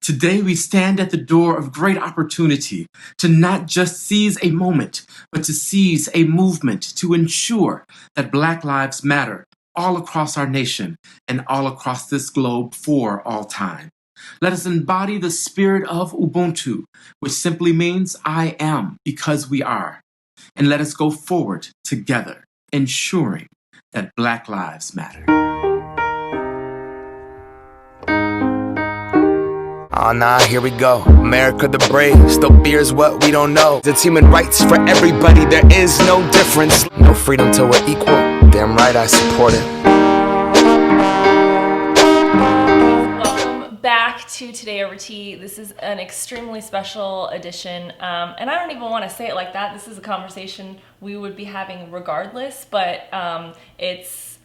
Today we stand at the door of great opportunity to not just seize a moment, but to seize a movement to ensure that Black lives matter all across our nation and all across this globe for all time. Let us embody the spirit of Ubuntu, which simply means I am because we are. And let us go forward together, ensuring that Black lives matter. Oh nah, here we go. America the brave still fears what we don't know. It's human rights for everybody, there is no difference. No freedom till we're equal. Damn right I support it. Welcome back to Today Over Tea. This is an extremely special edition. And I don't even want to say it like that. This is a conversation we would be having regardless, but it's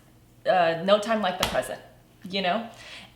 no time like the present, you know?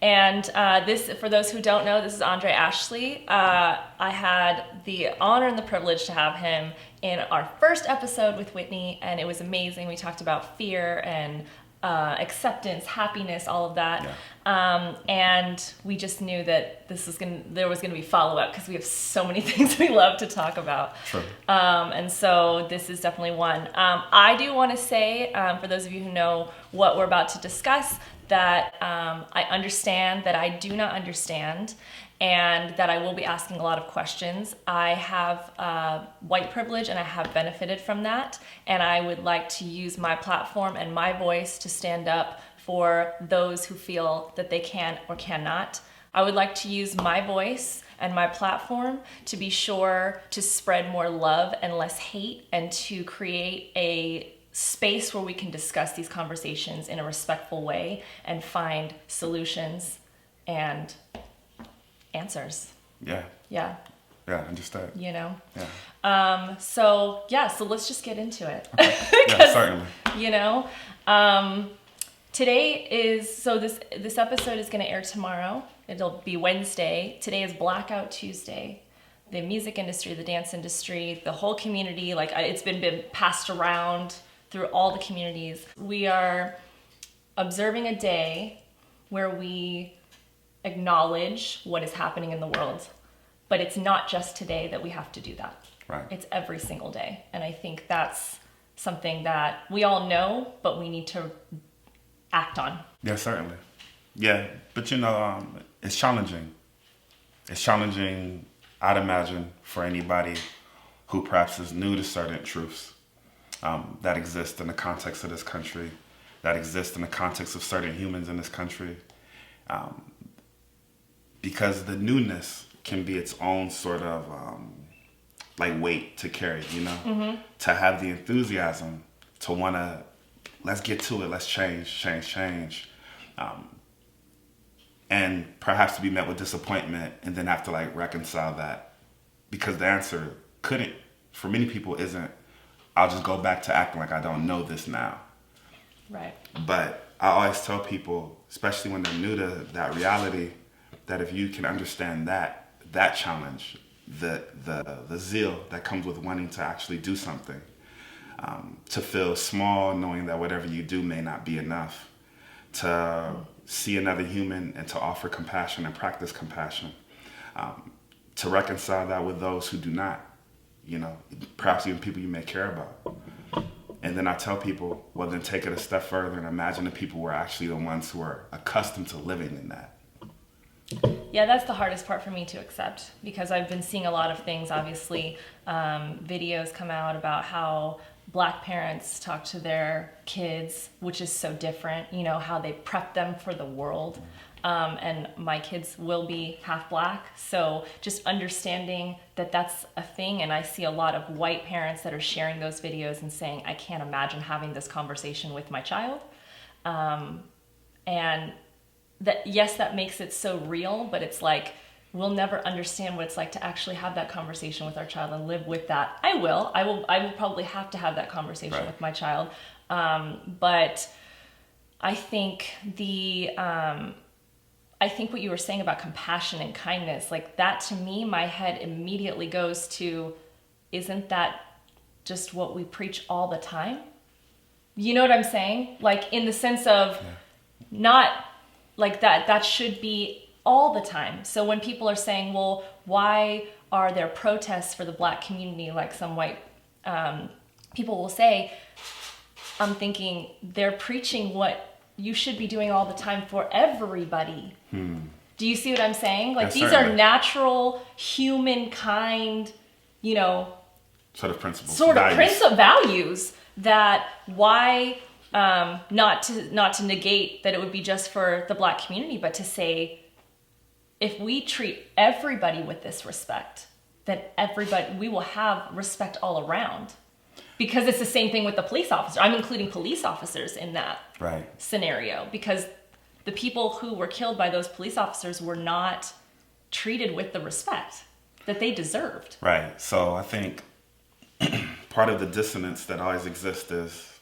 And this, for those who don't know, this is André-Ashley. I had the honor and the privilege to have him in our first episode with Whitney, and it was amazing. We talked about fear and acceptance, happiness, all of that. Yeah. And we just knew that there was gonna be follow-up because we have so many things we love to talk about. Sure. And so this is definitely one. I do want to say, for those of you who know what we're about to discuss, that I understand that I do not understand, and that I will be asking a lot of questions. I have white privilege and I have benefited from that, and I would like to use my platform and my voice to stand up for those who feel that they can or cannot. I would like to use my voice and my platform to be sure to spread more love and less hate, and to create a space where we can discuss these conversations in a respectful way and find solutions and answers. Yeah, understood. You know? Yeah. So let's just get into it. Okay. Yeah, certainly. You know, today is, so this episode is going to air tomorrow. It'll be Wednesday. Today is Blackout Tuesday. The music industry, the dance industry, the whole community, like it's been passed around through all the communities. We are observing a day where we acknowledge what is happening in the world. But it's not just today that we have to do that. Right. It's every single day. And I think that's something that we all know, but we need to act on. Yeah, certainly. Yeah, but you know, it's challenging. It's challenging, I'd imagine, for anybody who perhaps is new to certain truths that exist in the context of this country, that exist in the context of certain humans in this country. Because the newness can be its own sort of like weight to carry, you know? Mm-hmm. To have the enthusiasm to want to, let's get to it, let's change. And perhaps to be met with disappointment and then have to like reconcile that. Because the answer couldn't, for many people, isn't, I'll just go back to acting like I don't know this now. Right. But I always tell people, especially when they're new to that reality, that if you can understand that challenge, the zeal that comes with wanting to actually do something, to feel small knowing that whatever you do may not be enough, to see another human and to offer compassion and practice compassion, to reconcile that with those who do not, you know, perhaps even people you may care about. And then I tell people, well, then take it a step further and imagine the people who are actually the ones who are accustomed to living in that. Yeah, that's the hardest part for me to accept, because I've been seeing a lot of things, obviously, videos come out about how Black parents talk to their kids, which is so different, you know, how they prep them for the world. And my kids will be half Black, so just understanding that that's a thing. And I see a lot of white parents that are sharing those videos and saying, I can't imagine having this conversation with my child. And that, yes, that makes it so real, but it's like, we'll never understand what it's like to actually have that conversation with our child and live with that. I will probably have to have that conversation right. with my child. But I think I think what you were saying about compassion and kindness, like that, to me, my head immediately goes to, isn't that just what we preach all the time? You know what I'm saying? Like, in the sense of not like that should be all the time. So when people are saying, well, why are there protests for the Black community, like some white people will say, I'm thinking they're preaching what you should be doing all the time for everybody. Do you see what I'm saying? Like, these are natural humankind, you know, sort of principles, values that why not to negate that it would be just for the Black community, but to say, if we treat everybody with this respect, then we will have respect all around. Because it's the same thing with the police officer. I'm including police officers in that scenario, because the people who were killed by those police officers were not treated with the respect that they deserved. Right. So I think part of the dissonance that always exists is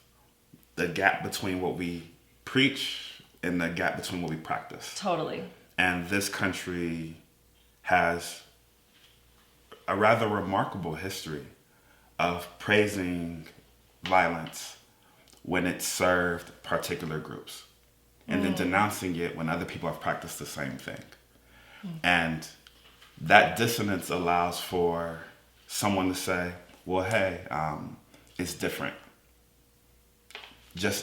the gap between what we preach and the gap between what we practice. Totally. And this country has a rather remarkable history of praising violence when it served particular groups, and then denouncing it when other people have practiced the same thing. And that dissonance allows for someone to say, well, hey, it's different.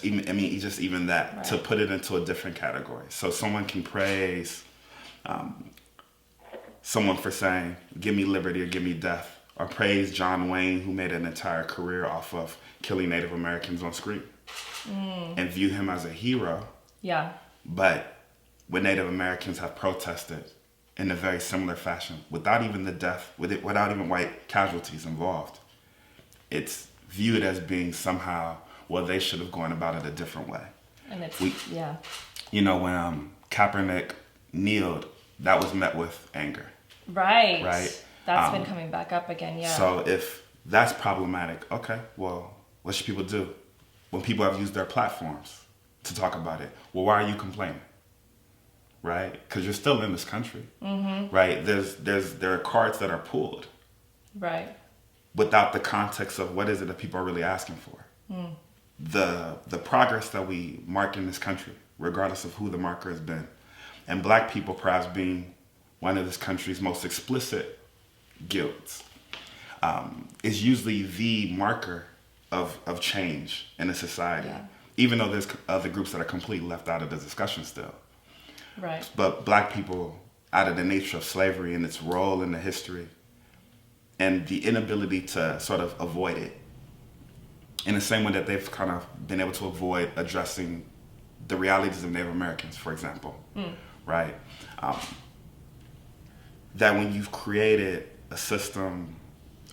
Even that, to put it into a different category. So someone can praise someone for saying, give me liberty or give me death, or praise John Wayne, who made an entire career off of killing Native Americans on screen, and view him as a hero. Yeah. But when Native Americans have protested in a very similar fashion, without even the death, without even white casualties involved, it's viewed as being somehow, well, they should have gone about it a different way. And it's, you know, when Kaepernick kneeled, that was met with anger. Right. That's been coming back up again, So if that's problematic, okay, well, what should people do? When people have used their platforms to talk about it, well, why are you complaining? Right? Because you're still in this country. Right? There are cards that are pulled. Right. Without the context of what is it that people are really asking for. The progress that we mark in this country, regardless of who the marker has been, and Black people perhaps being one of this country's most explicit guilds, is usually the marker of change in a society, even though there's other groups that are completely left out of the discussion still. Right. But Black people, out of the nature of slavery and its role in the history, and the inability to sort of avoid it, in the same way that they've kind of been able to avoid addressing the realities of Native Americans, for example, right? That when you've created a system,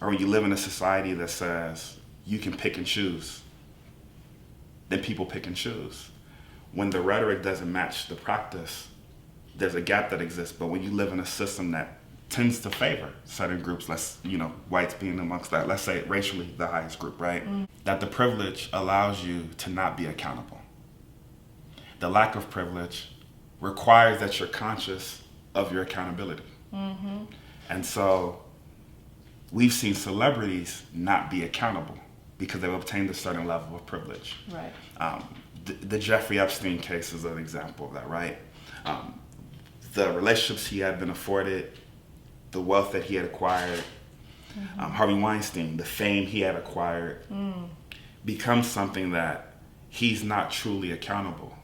or when you live in a society that says you can pick and choose, then people pick and choose. When the rhetoric doesn't match the practice, there's a gap that exists. But when you live in a system that tends to favor certain groups, whites being amongst that, let's say racially the highest group, right? That the privilege allows you to not be accountable. The lack of privilege requires that you're conscious of your accountability. And so we've seen celebrities not be accountable because they've obtained a certain level of privilege. Right. The Jeffrey Epstein case is an example of that, right? The relationships he had been afforded, the wealth that he had acquired, Harvey Weinstein, the fame he had acquired, becomes something that he's not truly accountable.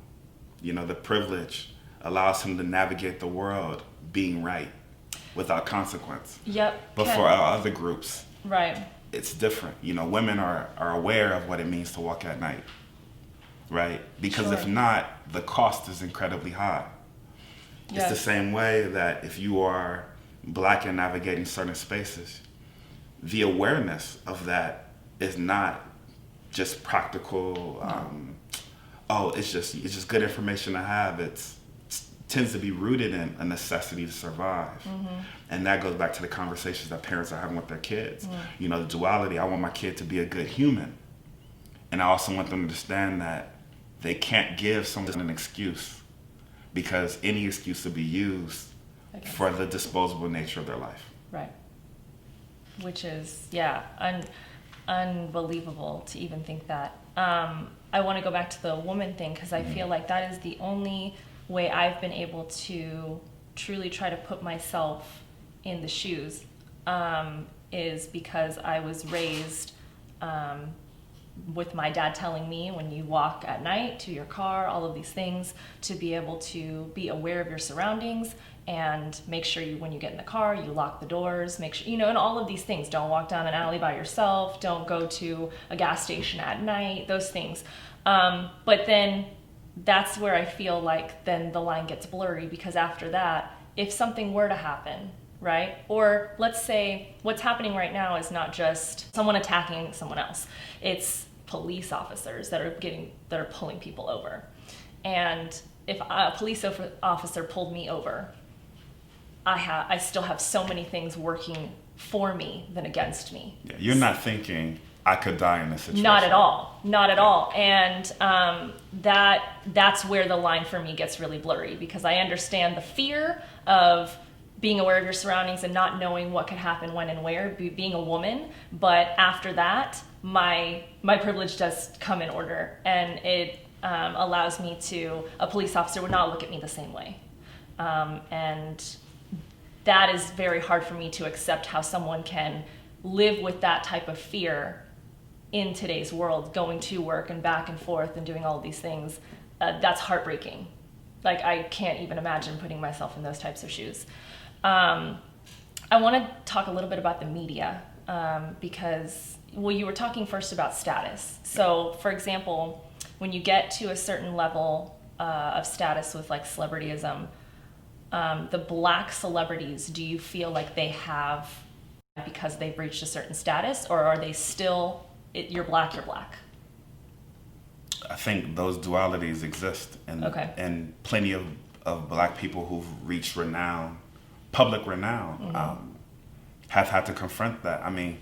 You know, the privilege allows him to navigate the world being right without consequence. But for our other groups, it's different. You know, women are aware of what it means to walk at night, right? Because if not, the cost is incredibly high. It's the same way that if you are Black and navigating certain spaces, the awareness of that is not just practical, it's just good information to have. It tends to be rooted in a necessity to survive. And that goes back to the conversations that parents are having with their kids. You know, the duality, I want my kid to be a good human. And I also want them to understand that they can't give someone an excuse, because any excuse will be used for the disposable nature of their life. Right. Which is, unbelievable to even think that. I want to go back to the woman thing, because I feel like that is the only way I've been able to truly try to put myself in the shoes is because I was raised with my dad telling me when you walk at night to your car, all of these things, to be able to be aware of your surroundings and make sure when you get in the car, you lock the doors, make sure, and all of these things. Don't walk down an alley by yourself. Don't go to a gas station at night, those things. But then that's where I feel like then the line gets blurry, because after that, if something were to happen, right? Or let's say what's happening right now is not just someone attacking someone else. It's police officers that are pulling people over. And if a police officer pulled me over, I still have so many things working for me than against me. Yeah, you're not thinking I could die in this situation. Not at all. Not at all. And that's where the line for me gets really blurry, because I understand the fear of being aware of your surroundings and not knowing what could happen when and where, being a woman. But after that, my privilege does come in order, and it allows me to, a police officer would not look at me the same way. And that is very hard for me to accept, how someone can live with that type of fear in today's world, going to work and back and forth and doing all of these things. That's heartbreaking. Like, I can't even imagine putting myself in those types of shoes. I want to talk a little bit about the media, because, well, you were talking first about status. So, for example, when you get to a certain level of status with like celebrityism, the black celebrities, do you feel like they have, because they've reached a certain status, or are they still, you're black, you're black? I think those dualities exist, and plenty of black people who've reached renown, public renown, have had to confront that. I mean,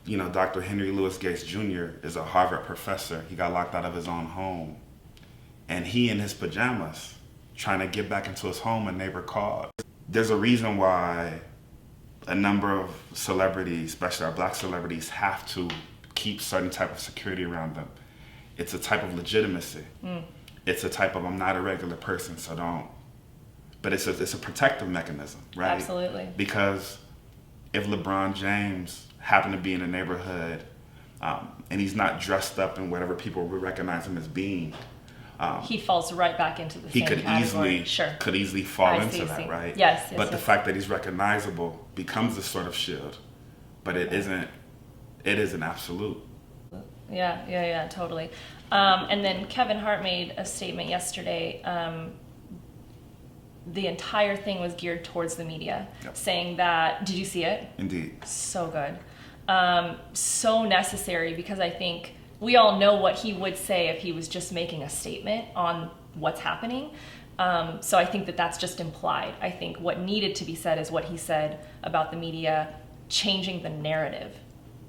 Dr. Henry Louis Gates Jr. is a Harvard professor. He got locked out of his own home, and he in his pajamas trying to get back into his home, a neighbor called. There's a reason why a number of celebrities, especially our black celebrities, have to keep certain type of security around them. It's a type of legitimacy. It's a type of, I'm not a regular person, so don't. But it's a protective mechanism, right? Absolutely. Because if LeBron James happened to be in a neighborhood and he's not dressed up in whatever people would recognize him as being, he falls right back into the same category. He could easily fall into that, right? Yes. But the fact that he's recognizable becomes a sort of shield, but it isn't absolute. Yeah, totally. And then Kevin Hart made a statement yesterday. The entire thing was geared towards the media, saying that, did you see it? Indeed. So good. So necessary, because I think we all know what he would say if he was just making a statement on what's happening. So I think that that's just implied. I think what needed to be said is what he said about the media changing the narrative.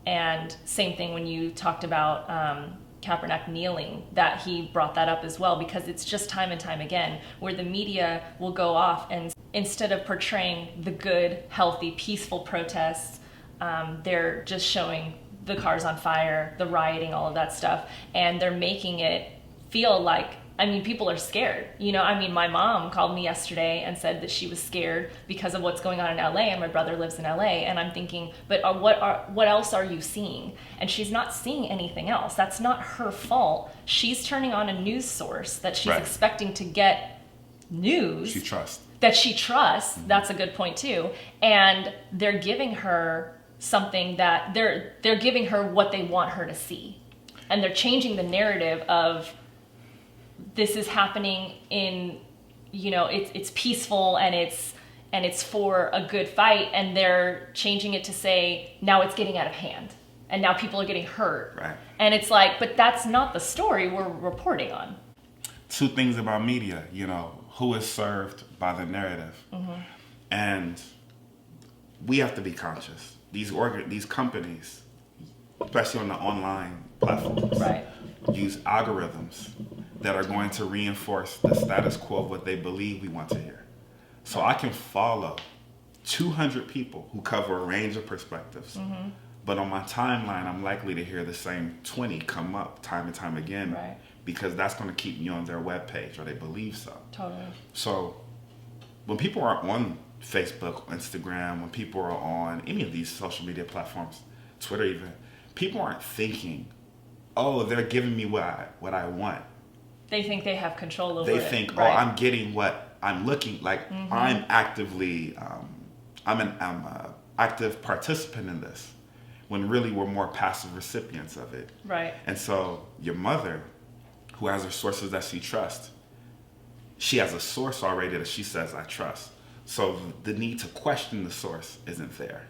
And same thing when you talked about Kaepernick kneeling, that he brought that up as well, because it's just time and time again where the media will go off and instead of portraying the good, healthy, peaceful protests, they're just showing the cars on fire, the rioting, all of that stuff, and they're making it feel like, people are scared. My mom called me yesterday and said that she was scared because of what's going on in LA, and my brother lives in LA, and I'm thinking, but what else are you seeing? And she's not seeing anything else. That's not her fault. She's turning on a news source that she's expecting to get news. That she trusts. That's a good point too. And they're giving her something that they're giving her what they want her to see. And they're changing the narrative of, this is happening in, it's peaceful and it's for a good fight, and they're changing it to say now it's getting out of hand and now people are getting hurt. Right. And it's like, but that's not the story we're reporting on. Two things about media, who is served by the narrative. And we have to be conscious. These companies, especially on the online platforms, use algorithms that are going to reinforce the status quo of what they believe we want to hear. So I can follow 200 people who cover a range of perspectives, but on my timeline, I'm likely to hear the same 20 come up time and time again, because that's going to keep me on their webpage, or they believe so. Totally. So when people are on Facebook, Instagram, when people are on any of these social media platforms, Twitter even, people aren't thinking, oh, they're giving me what I want. They think they have control over they it. They think, right. oh, I'm getting what I'm looking like. I'm actively, I'm a active participant in this, when really we're more passive recipients of it. Right. And so your mother, who has her sources that she trusts, she has a source already that she says, I trust. So the need to question the source isn't there,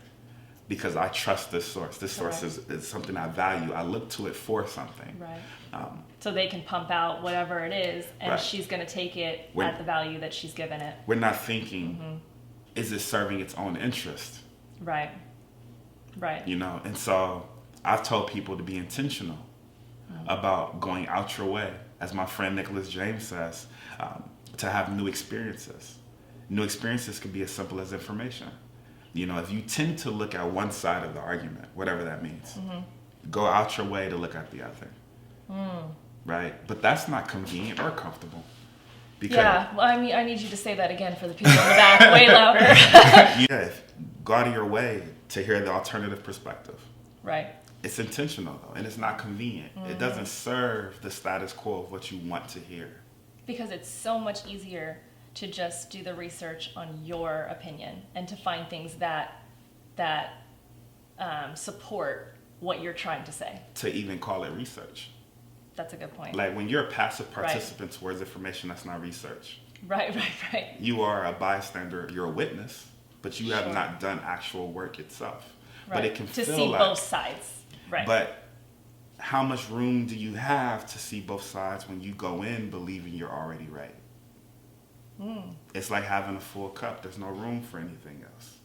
because I trust this source. This source is something I value. I look to it for something. Right. So they can pump out whatever it is, and she's going to take it at the value that she's given it. We're not thinking, is it serving its own interest? Right. Right. You know, and so I've told people to be intentional about going out your way, as my friend Nicholas James says, to have new experiences. New experiences can be as simple as information. You know, if you tend to look at one side of the argument, whatever that means, go out your way to look at the other. Right? But that's not convenient or comfortable. Because well, I mean, I need you to say that again for the people in the back, way louder. Go out of your way to hear the alternative perspective. Right. It's intentional, though, and it's not convenient. It doesn't serve the status quo of what you want to hear. Because it's so much easier to just do the research on your opinion and to find things that support what you're trying to say. To even call it research. That's a good point. Like when you're a passive participant towards information, that's not research. Right. You are a bystander, you're a witness, but you have not done actual work itself. Right. But it can to feel see like, both sides. Right. But how much room do you have to see both sides when you go in believing you're already right? It's like having a full cup. There's no room for anything else.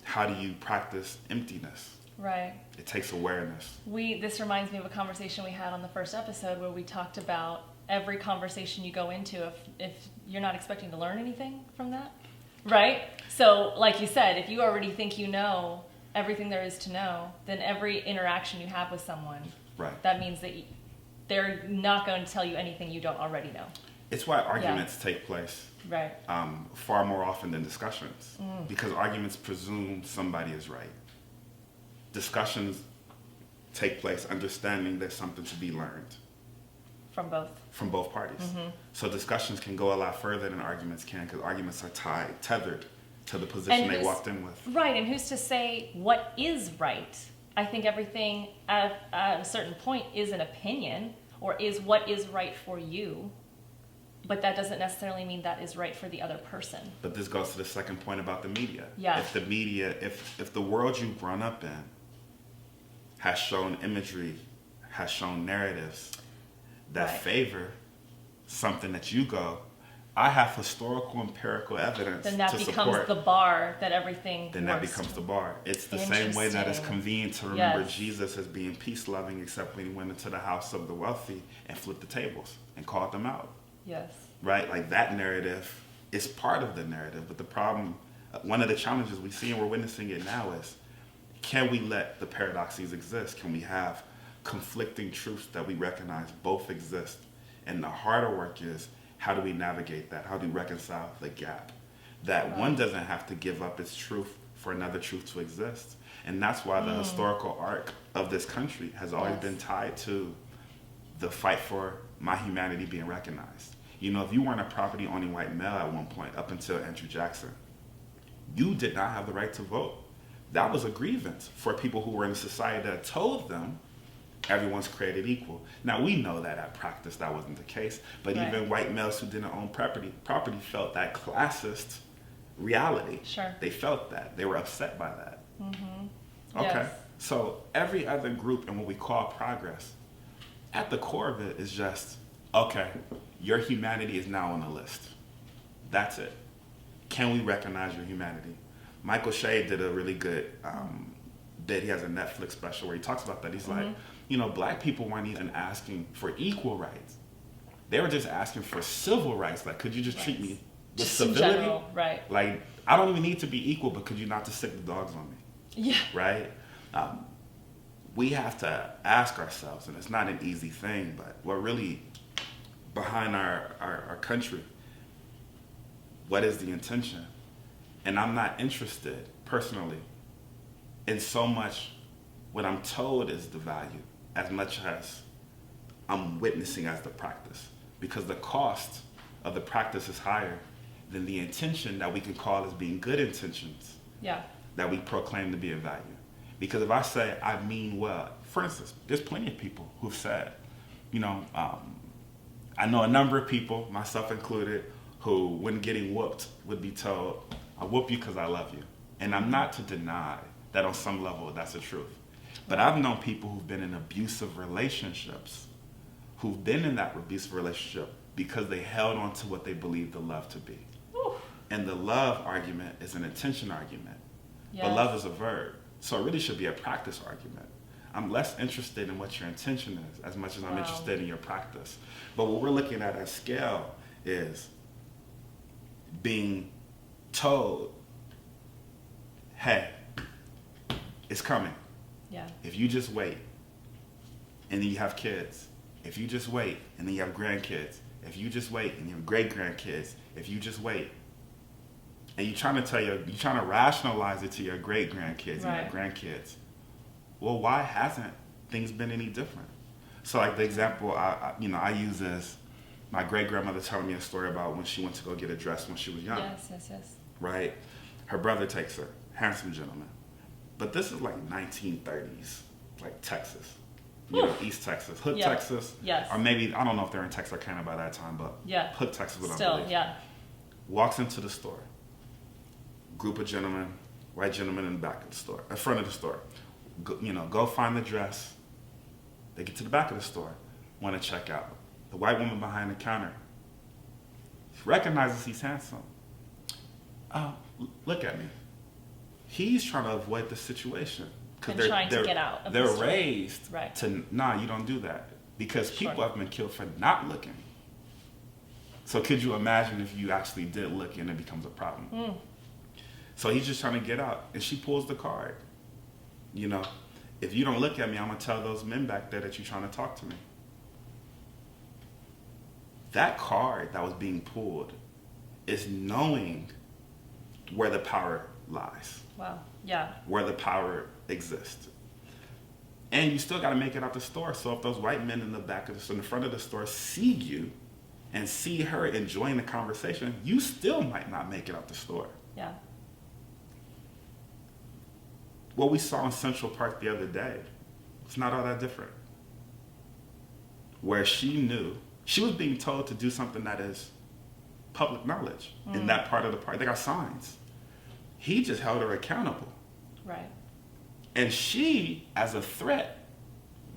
How do you practice emptiness? Right. It takes awareness. This reminds me of a conversation we had on the first episode where we talked about every conversation you go into, if you're not expecting to learn anything from that, right? So like you said, if you already think you know everything there is to know, then every interaction you have with someone, that means that they're not going to tell you anything you don't already know. It's why arguments take place far more often than discussions, because arguments presume somebody is right. Discussions take place understanding there's something to be learned. From both parties. So discussions can go a lot further than arguments can, because arguments are tethered to the position they walked in with. Right, and who's to say what is right? I think everything at a certain point is an opinion, or is what is right for you. But that doesn't necessarily mean that is right for the other person. But this goes to the second point about the media. Yeah. If the media, if the world you've grown up in has shown imagery, has shown narratives that favor something that you go, I have historical empirical evidence to support. Then that becomes the bar that everything Then that becomes the bar. It's the same way that it's convenient to remember Jesus as being peace-loving, except when he went into the house of the wealthy and flipped the tables and called them out. Yes. Right? Like that narrative is part of the narrative. But the problem, one of the challenges we see and we're witnessing it now is, can we let the paradoxes exist? Can we have conflicting truths that we recognize both exist? And the harder work is, how do we navigate that? How do we reconcile the gap? That one doesn't have to give up its truth for another truth to exist. And that's why the historical arc of this country has always been tied to the fight for my humanity being recognized. You know, if you weren't a property-owning white male at one point, up until Andrew Jackson, you did not have the right to vote. That was a grievance for people who were in a society that told them everyone's created equal. Now, we know that at practice that wasn't the case, but even white males who didn't own property felt that classist reality. Sure. They felt that. They were upset by that. Mm-hmm. Okay. Yes. So every other group in what we call progress, at the core of it is just, okay, your humanity is now on the list. That's it. Can we recognize your humanity? Michael Shea did a really good bit. He has a Netflix special where he talks about that. He's like, you know, black people weren't even asking for equal rights. They were just asking for civil rights. Like, could you just treat me with just civility? in general, right. Like, I don't even need to be equal, but could you not just stick the dogs on me? Yeah. Right? We have to ask ourselves, and it's not an easy thing, but what really behind our country, what is the intention? And I'm not interested, personally, in so much what I'm told is the value as much as I'm witnessing as the practice. Because the cost of the practice is higher than the intention that we can call as being good intentions. Yeah. That we proclaim to be a value. Because if I say I mean well, for instance, there's plenty of people who've said, I know a number of people, myself included, who when getting whooped would be told, I whoop you because I love you. And I'm not to deny that on some level that's the truth. But I've known people who've been in abusive relationships, who've been in that abusive relationship because they held on to what they believed the love to be. Ooh. And the love argument is an intention argument. Yes. But love is a verb. So it really should be a practice argument. I'm less interested in what your intention is as much as I'm interested in your practice. But what we're looking at scale is being told, hey, it's coming. Yeah. If you just wait, and then you have kids. If you just wait, and then you have grandkids. If you just wait, and you have great-grandkids. If you just wait. And you're trying to rationalize it to your great-grandkids and your grandkids. Well, why hasn't things been any different? So like the example I use is my great-grandmother telling me a story about when she went to go get a dress when she was young. Yes. Right? Her brother takes her, handsome gentleman. But this is like 1930s, like Texas. East Texas, Hood, Texas. Yes. Or maybe, I don't know if they're in Texarkana by that time, but Hood, Texas would I believe. Walks into the store. Group of gentlemen, white gentlemen in the back of the store, in front of the store. Go find the dress. They get to the back of the store, want to check out. The white woman behind the counter recognizes he's handsome. Look at me. He's trying to avoid the situation. And trying to get out of the They're store. raised to, you don't do that. Because people have been killed for not looking. So could you imagine if you actually did look and it becomes a problem? So he's just trying to get out. And she pulls the card. If you don't look at me, I'm going to tell those men back there that you're trying to talk to me. That card that was being pulled is knowing where the power lies. Wow. Yeah. Where the power exists. And you still got to make it out the store. So if those white men in the front of the store see you and see her enjoying the conversation, you still might not make it out the store. Yeah. What we saw in Central Park the other day, it's not all that different. Where she knew, she was being told to do something that is public knowledge in that part of the park. They got signs. He just held her accountable. Right. And she, as a threat,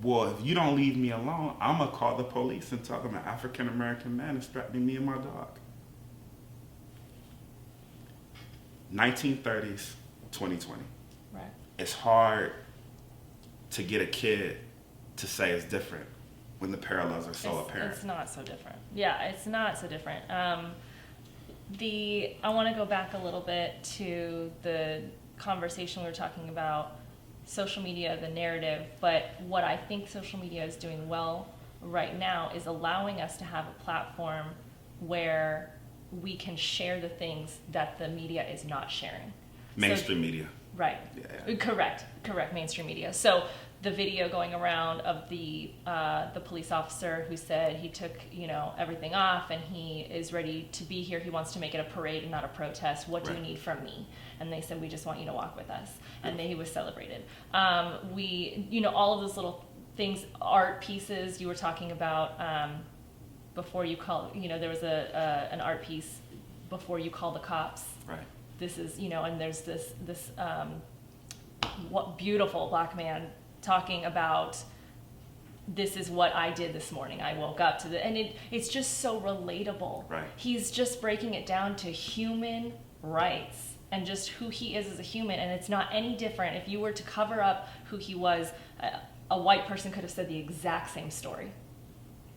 well, if you don't leave me alone, I'm going to call the police and tell them an African-American man is threatening me and my dog. 1930s, 2020. Right. It's hard to get a kid to say it's different when the parallels are so apparent. It's not so different. Yeah, it's not so different. I want to go back a little bit to the conversation we were talking about social media, the narrative, but what I think social media is doing well right now is allowing us to have a platform where we can share the things that the media is not sharing. Mainstream media. Right. Yeah. Correct. Mainstream media. So the video going around of the police officer who said he took everything off and he is ready to be here. He wants to make it a parade and not a protest. What do you need from me? And they said, we just want you to walk with us. And then he was celebrated. All of those little things, art pieces you were talking about before you call. There was an art piece before you call the cops. Right. This is and there's this what beautiful black man talking about, this is what I did this morning. I woke up to and it's just so relatable. Right. He's just breaking it down to human rights and just who he is as a human, and it's not any different. If you were to cover up who he was, a white person could have said the exact same story,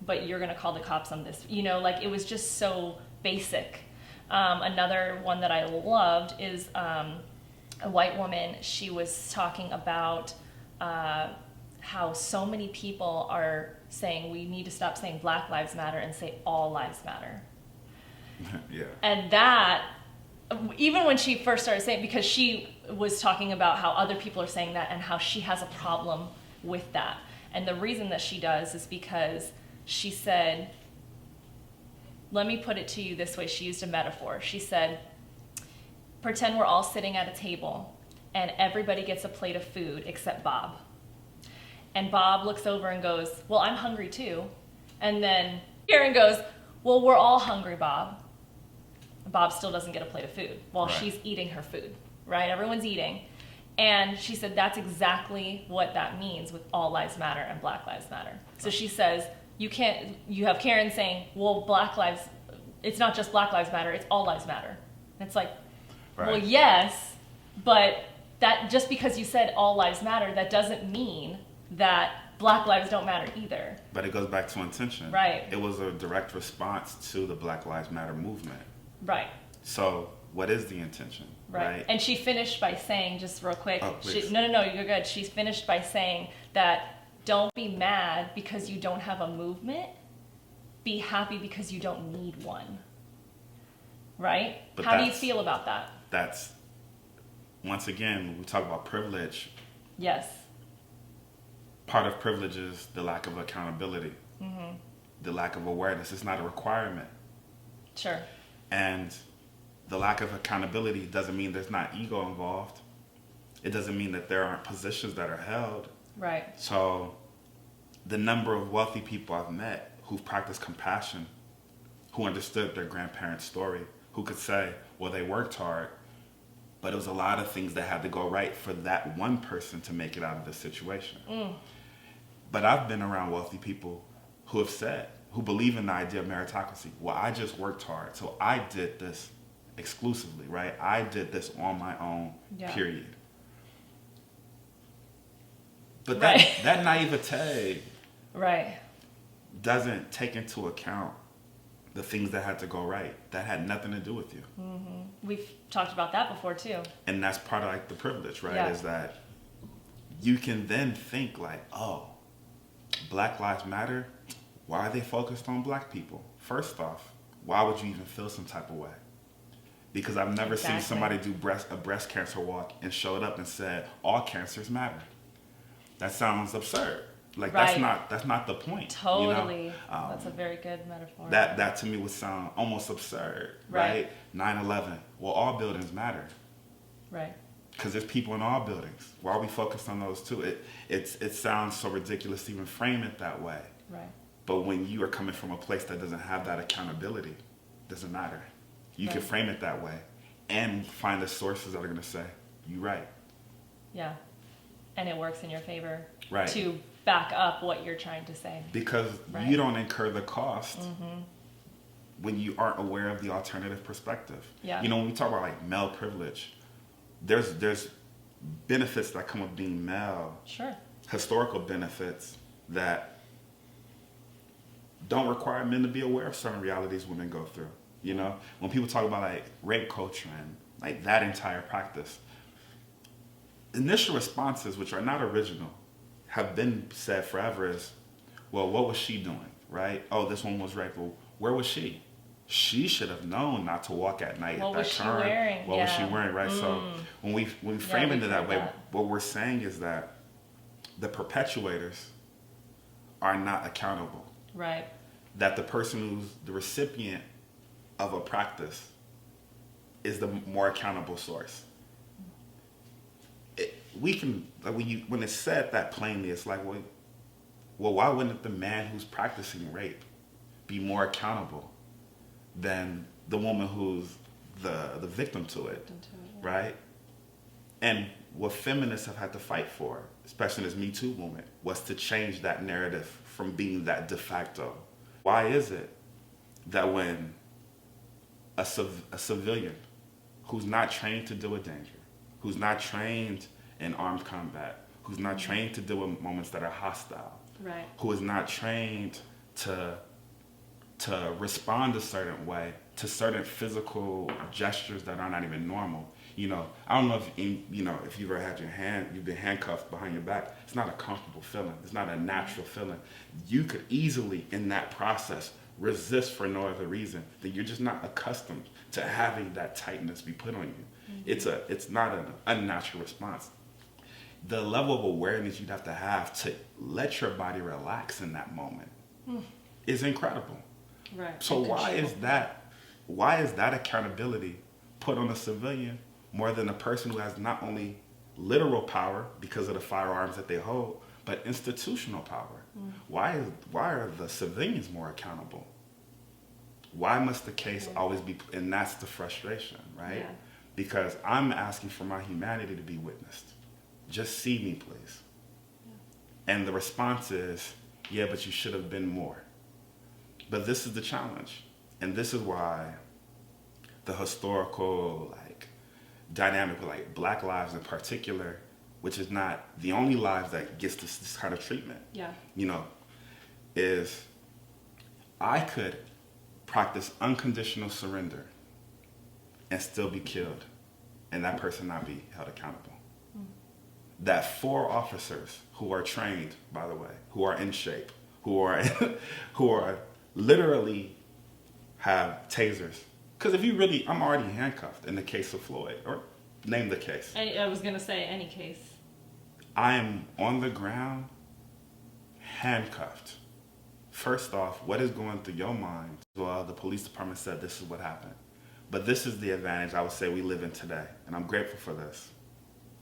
but you're gonna call the cops on this. It was just so basic. Another one that I loved is a white woman. She was talking about how so many people are saying we need to stop saying Black Lives Matter and say all lives matter. Yeah. And that, even when she first started saying, because she was talking about how other people are saying that and how she has a problem with that. And the reason that she does is because she said, let me put it to you this way. She used a metaphor. She said, pretend we're all sitting at a table and everybody gets a plate of food except Bob. And Bob looks over and goes, well, I'm hungry too. And then Karen goes, well, we're all hungry, Bob. Bob still doesn't get a plate of food while she's eating her food, right? Everyone's eating. And she said that's exactly what that means with All Lives Matter and Black Lives Matter. So she says, you have Karen saying, well, it's not just Black Lives Matter, it's All Lives Matter. And it's like, well, yes, but that just because you said All Lives Matter, that doesn't mean that Black lives don't matter either. But it goes back to intention. Right. It was a direct response to the Black Lives Matter movement. Right. So what is the intention? Right. And she finished by saying, just real quick, Oh, please. No, you're good. She finished by saying that don't be mad because you don't have a movement. Be happy because you don't need one. Right? But how do you feel about that? That's, once again, we talk about privilege. Yes. Part of privilege is the lack of accountability, the lack of awareness. It's not a requirement. Sure. And the lack of accountability doesn't mean there's not ego involved. It doesn't mean that there aren't positions that are held. Right. So the number of wealthy people I've met who've practiced compassion, who understood their grandparents' story, who could say, well, they worked hard, but it was a lot of things that had to go right for that one person to make it out of the situation. But I've been around wealthy people who have said, who believe in the idea of meritocracy. Well, I just worked hard, so I did this exclusively, right? I did this on my own, period. But that naivete doesn't take into account the things that had to go right, that had nothing to do with you. We've talked about that before too. And that's part of like the privilege, right? Yeah. Is that you can then think like, oh, Black Lives Matter, why are they focused on black people? First off, why would you even feel some type of way? Because I've never seen somebody do a breast cancer walk and showed up and said, all cancers matter. That sounds absurd. Like that's not the point. Totally. You know? That's a very good metaphor. That to me would sound almost absurd, right? 9/11. Well, all buildings matter. Right. Because there's people in all buildings. Why are we focused on those two? It sounds so ridiculous to even frame it that way. Right. But when you are coming from a place that doesn't have that accountability, it doesn't matter. You can frame it that way and find the sources that are going to say, you're right. Yeah. And it works in your favor Right. to back up what you're trying to say. Because you don't incur the cost when you aren't aware of the alternative perspective. Yeah. You know, when we talk about like male privilege, there's benefits that come with being male. Sure. Historical benefits that don't require men to be aware of certain realities women go through. You know, when people talk about like rape culture and like that entire practice, initial responses, which are not original, have been said forever is, well, what was she doing, right? Oh, this one was raped. Well, where was she? She should have known not to walk at night at that turn. What was she wearing, right? So when we frame it that way, what we're saying is that the perpetuators are not accountable. Right. That the person who's the recipient of a practice is the more accountable source. When it's said that plainly, it's like, well, why wouldn't the man who's practicing rape be more accountable than the woman who's the victim to it, right? And what feminists have had to fight for, especially in this Me Too movement, was to change that narrative from being that de facto. Why is it that when a civilian who's not trained to deal with danger, who's not trained in armed combat, who's not trained to deal with moments that are hostile, right, who is not trained to respond a certain way to certain physical gestures that are not even normal. You know, I don't know if you've ever had you've been handcuffed behind your back. It's not a comfortable feeling. It's not a natural feeling. You could easily, in that process, resist for no other reason, then you're just not accustomed to having that tightness be put on you. It's not an unnatural response. The level of awareness you'd have to let your body relax in that moment is incredible. Right. So why is that accountability put on a civilian more than a person who has not only literal power because of the firearms that they hold, but institutional power? Why are the civilians more accountable? Why must the case always be, and that's the frustration, right? Yeah. Because I'm asking for my humanity to be witnessed. Just see me, please. Yeah. And the response is, yeah, but you should have been more. But this is the challenge. And this is why the historical dynamic with Black lives in particular, which is not the only lives that gets this kind of treatment, is I could practice unconditional surrender and still be killed and that person not be held accountable. That 4 officers who are trained, by the way, who are in shape, who are literally have tasers. Because I'm already handcuffed in the case of Floyd, or name the case. I was going to say any case. I am on the ground, handcuffed. First off, what is going through your mind? Well, the police department said this is what happened. But this is the advantage I would say we live in today. And I'm grateful for this.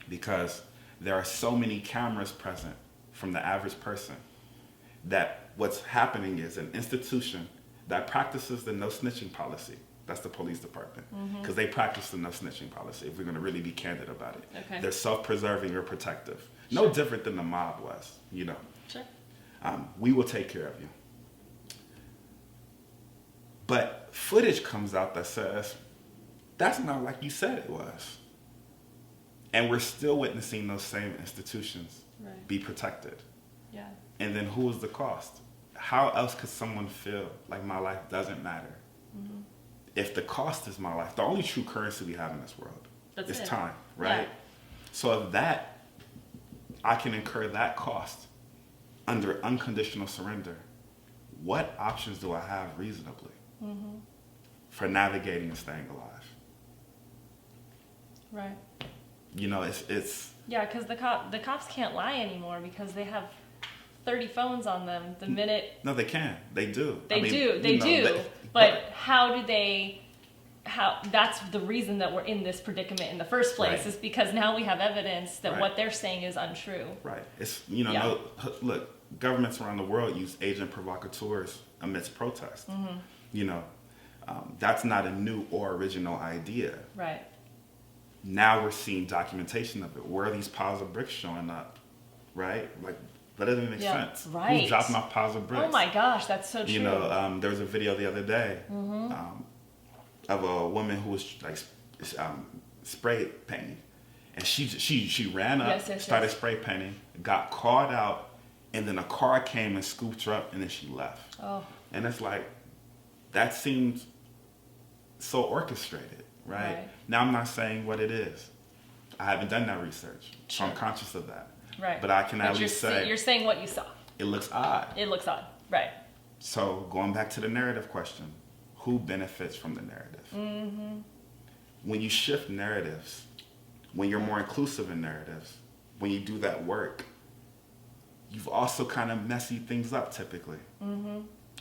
Because there are so many cameras present from the average person that what's happening is an institution that practices the no snitching policy. That's the police department. Because they practice the no snitching policy, if we're going to really be candid about it. Okay. They're self-preserving or protective. No different than the mob was, Sure. We will take care of you. But footage comes out that says, that's not like you said it was. And we're still witnessing those same institutions be protected. Yeah. And then who is the cost? How else could someone feel like my life doesn't matter? If the cost is my life, the only true currency we have in this world is time, right? Yeah. So if I can incur that cost under unconditional surrender, what options do I have reasonably for navigating and staying alive? Right. It's Yeah, because the cops can't lie anymore because they have 30 phones on them the minute. No, they can. They do. They do. But how do they? That's the reason that we're in this predicament in the first place, is because now we have evidence that what they're saying is untrue. Right. It's look, governments around the world use agent provocateurs amidst protest. That's not a new or original idea. Right. Now we're seeing documentation of it. Where are these piles of bricks showing up? Right? That doesn't make sense. Right. Who's dropping off piles of bricks? Oh my gosh, that's so true. There was a video the other day of a woman who was spray painting, and she ran up, started spray painting, got caught out, and then a car came and scooped her up, and then she left. Oh. And it's that seems so orchestrated, right? Now I'm not saying what it is. I haven't done that research, so I'm conscious of that. Right. But I can at least say you're saying what you saw. It looks odd. It looks odd. Right. So going back to the narrative question, who benefits from the narrative? When you shift narratives, when you're more inclusive in narratives, when you do that work, you've also kind of messy things up typically.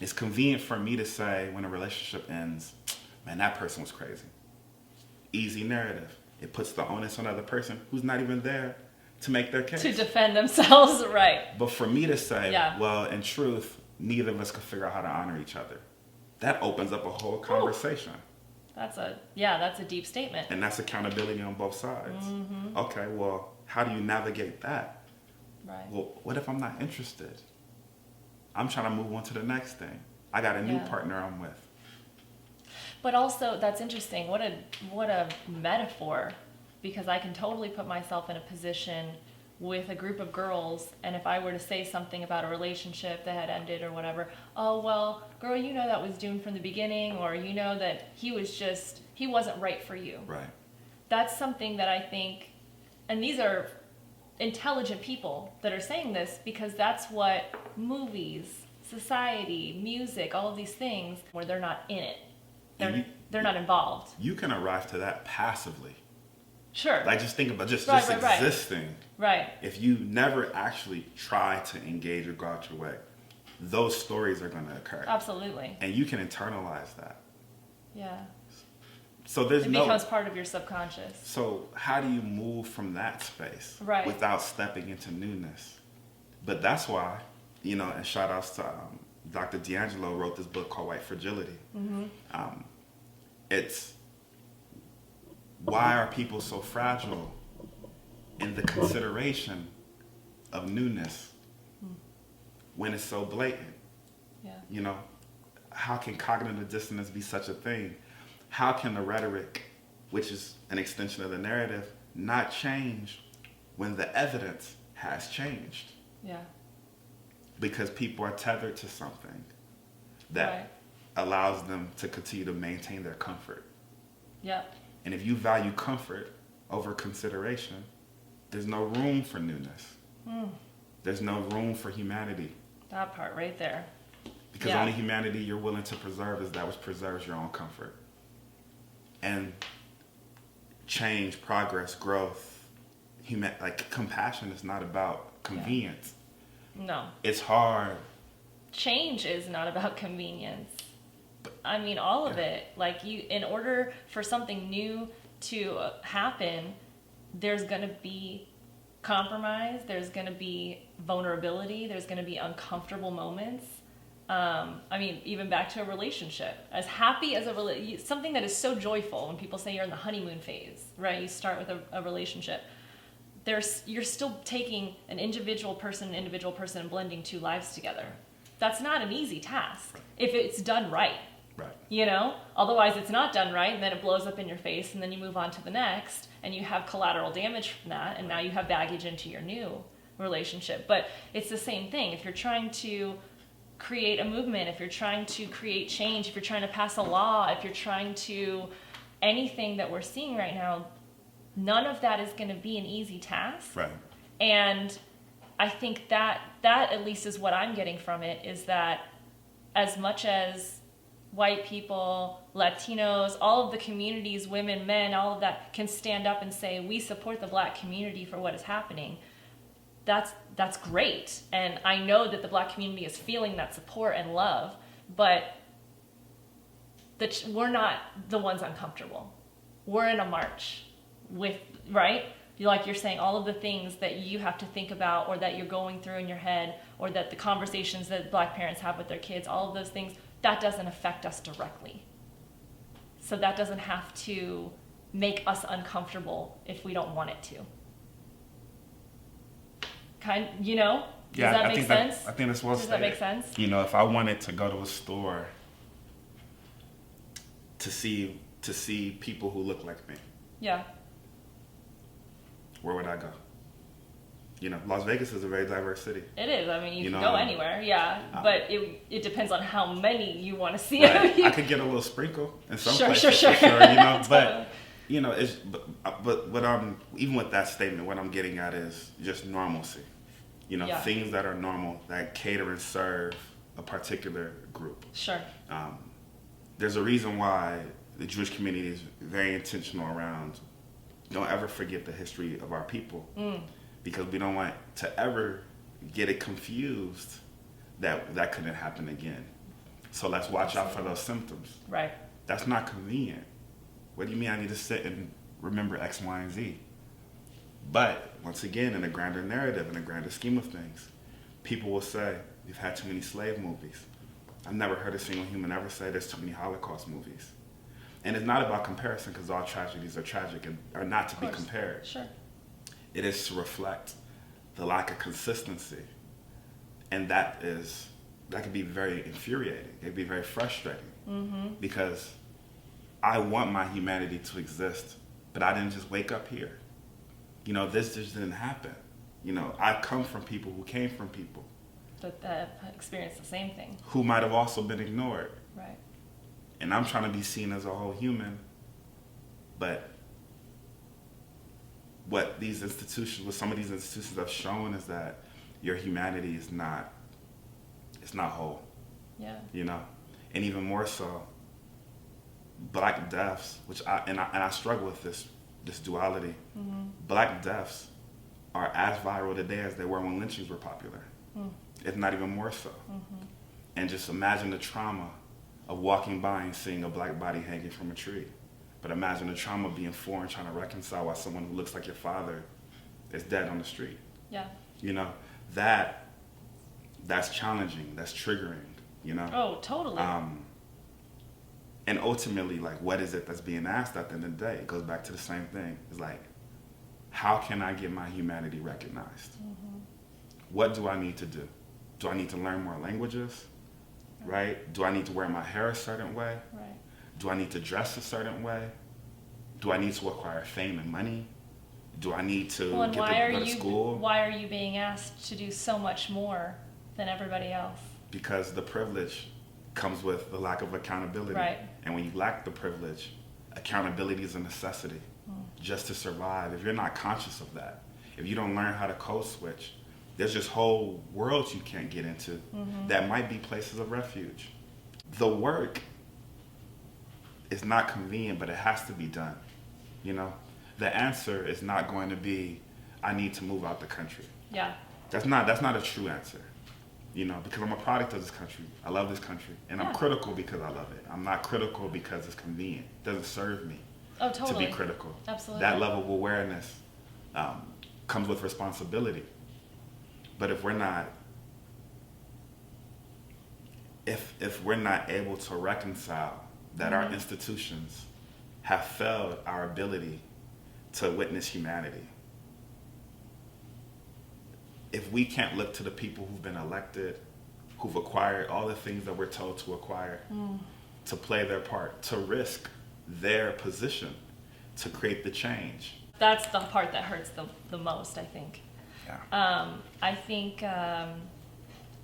It's convenient for me to say when a relationship ends, man, that person was crazy. Easy narrative. It puts the onus on the other person who's not even there to make their case. To defend themselves, right. But for me to say, well, in truth, neither of us could figure out how to honor each other. That opens up a whole conversation. That's a deep statement. And that's accountability on both sides. Okay, well, how do you navigate that? Right. Well, what if I'm not interested? I'm trying to move on to the next thing. I got a new partner I'm with. But also, that's interesting. What a metaphor, because I can totally put myself in a position with a group of girls, and if I were to say something about a relationship that had ended or whatever, oh, well, girl, that was doomed from the beginning, or that he wasn't right for you. Right. That's something that I think, and these are intelligent people that are saying this, because that's what movies society, music, all of these things where they're not in it. They're not involved. You can arrive to that passively. Sure. Like, just think about just Right. existing. Right. If you never actually try to engage or go out your way, those stories are going to occur. Absolutely. And you can internalize that. Yeah. So it becomes part of your subconscious. So how do you move from that space without stepping into newness? But that's why, and shout outs to Dr. DiAngelo wrote this book called White Fragility. Mm-hmm. It's why are people so fragile in the consideration of newness when it's so blatant? Yeah. How can cognitive dissonance be such a thing? How can the rhetoric, which is an extension of the narrative, not change when the evidence has changed? Yeah. Because people are tethered to something that allows them to continue to maintain their comfort. Yeah. And if you value comfort over consideration, there's no room for newness. There's no room for humanity. That part right there. Because only humanity you're willing to preserve is that which preserves your own comfort. And change, progress, growth, compassion is not about convenience. No. It's hard. Change is not about convenience. I mean, all of it. Like, in order for something new to happen, there's going to be compromise, there's going to be vulnerability, there's going to be uncomfortable moments. I mean, even back to a relationship. As happy as something that is so joyful when people say you're in the honeymoon phase, right? You start with a relationship. You're still taking an individual person and blending two lives together. That's not an easy task if it's done right. Right. Otherwise it's not done right, and then it blows up in your face, and then you move on to the next, and you have collateral damage from that, and now you have baggage into your new relationship. But it's the same thing. If you're trying to create a movement, if you're trying to create change, if you're trying to pass a law, if you're trying to anything that we're seeing right now, none of that is going to be an easy task. Right. And I think that at least is what I'm getting from it, is that as much as white people, Latinos, all of the communities, women, men, all of that can stand up and say, we support the Black community for what is happening, that's great. And I know that the Black community is feeling that support and love, but we're not the ones uncomfortable. We're in a march with, right? Like you're saying, all of the things that you have to think about, or that you're going through in your head, or that the conversations that Black parents have with their kids, all of those things, that doesn't affect us directly. So that doesn't have to make us uncomfortable if we don't want it to. Does that make sense? I think that's well stated. Does that make sense? If I wanted to go to a store to see people who look like me. Yeah. Where would I go? Las Vegas is a very diverse city. It is. I mean, you can go anywhere, but it depends on how many you want to see. Right. I could get a little sprinkle in some places. Sure. But but what I'm, even with that statement, what I'm getting at is just normalcy. Things that are normal, that cater and serve a particular group. Sure. There's a reason why the Jewish community is very intentional around, don't ever forget the history of our people. Because we don't want to ever get it confused that couldn't happen again. So let's watch out for those symptoms. Right. That's not convenient. What do you mean I need to sit and remember X, Y, and Z? But once again, in a grander narrative, in a grander scheme of things, people will say, we've had too many slave movies. I've never heard a single human ever say there's too many Holocaust movies. And it's not about comparison, because all tragedies are tragic and are not to be compared. Sure. It is to reflect the lack of consistency. And that can be very infuriating. It can be very frustrating. Mm-hmm. Because I want my humanity to exist, but I didn't just wake up here. This just didn't happen. I come from people who came from people that experienced the same thing, who might have also been ignored. Right. And I'm trying to be seen as a whole human, but what some of these institutions have shown is that your humanity is not it's not whole. Yeah. You know, and even more so, Black deaths, which I struggle with this duality. Mm-hmm. Black deaths are as viral today as they were when lynchings were popular, if not even more so. Mm-hmm. And just imagine the trauma of walking by and seeing a Black body hanging from a tree. But imagine the trauma of being 4 and trying to reconcile why someone who looks like your father is dead on the street. Yeah. You know, that's challenging, that's triggering, you know? Oh, totally. And ultimately, like, what is it that's being asked at the end of the day? It goes back to the same thing. It's like, how can I get my humanity recognized? Mm-hmm. What do I need to do? Do I need to learn more languages? Right? Do I need to wear my hair a certain way? Right. Do I need to dress a certain way? Do I need to acquire fame and money? Do I need to Well, and go to school? Why are you being asked to do so much more than everybody else? Because the privilege comes with the lack of accountability. Right. And when you lack the privilege, accountability is a necessity just to survive. If you're not conscious of that, if you don't learn how to code switch, there's just whole worlds you can't get into that might be places of refuge. The work is not convenient, but it has to be done. You know, the answer is not going to be, I need to move out the country. Yeah. That's not a true answer. You know, because I'm a product of this country. I love this country. And I'm critical because I love it. I'm not critical because it's convenient. It doesn't serve me to be critical. Absolutely. That level of awareness comes with responsibility. But if we're not able to reconcile that our institutions have failed our ability to witness humanity, if we can't look to the people who've been elected, who've acquired all the things that we're told to acquire, to play their part, to risk their position, to create the change. That's the part that hurts the most, I think. Yeah. I think I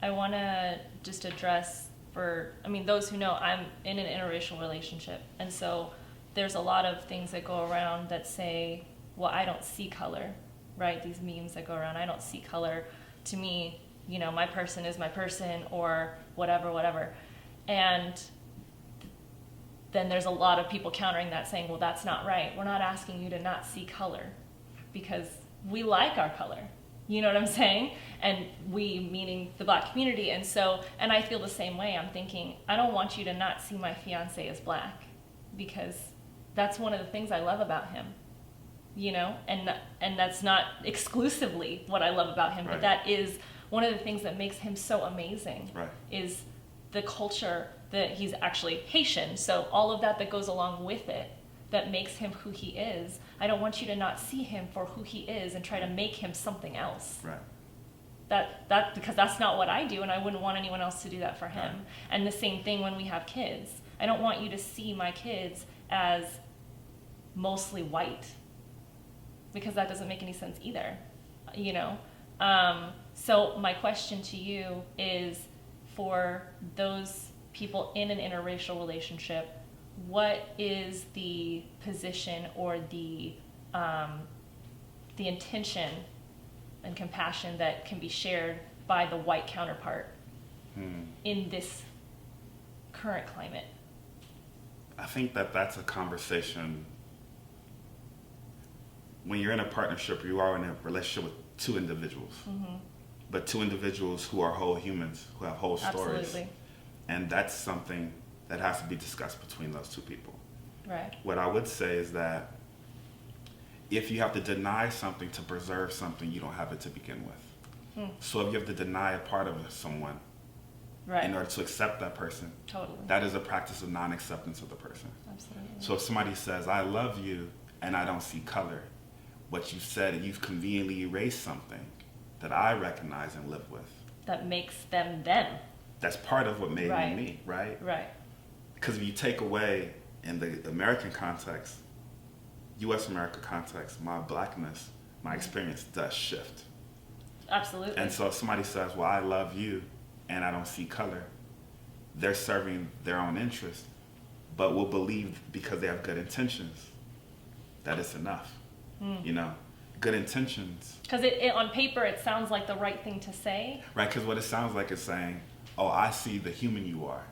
want to just address those who know, I'm in an interracial relationship. And so there's a lot of things that go around that say, well, I don't see color. Right, these memes that go around, I don't see color. To me, you know, my person is my person, or whatever. And then there's a lot of people countering that, saying, well, that's not right. We're not asking you to not see color, because we like our color. You know what I'm saying? And we, meaning the Black community. And I feel the same way. I'm thinking, I don't want you to not see my fiance as Black, because that's one of the things I love about him. You know, and that's not exclusively what I love about him, right. But that is one of the things that makes him so amazing. Right. Is the culture that he's actually Haitian, so all of that goes along with it, that makes him who he is. I don't want you to not see him for who he is and try to make him something else. Right. That because that's not what I do, and I wouldn't want anyone else to do that for him. Right. And the same thing when we have kids. I don't want you to see my kids as mostly white, because that doesn't make any sense either, you know? So my question to you is, for those people in an interracial relationship, what is the position or the intention and compassion that can be shared by the white counterpart in this current climate? I think that's a conversation. When you're in a partnership, you are in a relationship with two individuals, but two individuals who are whole humans, who have whole stories. Absolutely. And that's something that has to be discussed between those two people. Right. What I would say is that if you have to deny something to preserve something, you don't have it to begin with. So if you have to deny a part of someone Right. in order to accept that person, Totally. that is a practice of non-acceptance of the person. Absolutely. So if somebody says, I love you and I don't see color, what you said, you've conveniently erased something that I recognize and live with. That makes them them. That's part of what made Right. me me, right? Right. Because if you take away, in the American context, U.S. America context, my Blackness, my experience does shift. Absolutely. And so if somebody says, well, I love you and I don't see color, they're serving their own interest, but will believe because they have good intentions that it's enough. You know, good intentions. Because it on paper, it sounds like the right thing to say. Right, because what it sounds like is saying, oh, I see the human you are.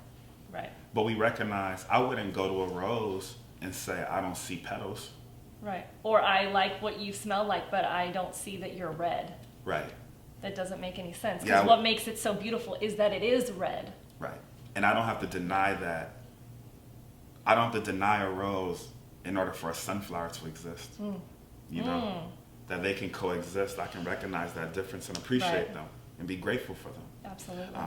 Right. But we recognize, I wouldn't go to a rose and say, I don't see petals. Right. Or I like what you smell like, but I don't see that you're red. Right. That doesn't make any sense. Because what makes it so beautiful is that it is red. Right. And I don't have to deny that. I don't have to deny a rose in order for a sunflower to exist. You know, that they can coexist. I can recognize that difference and appreciate them and be grateful for them. Absolutely.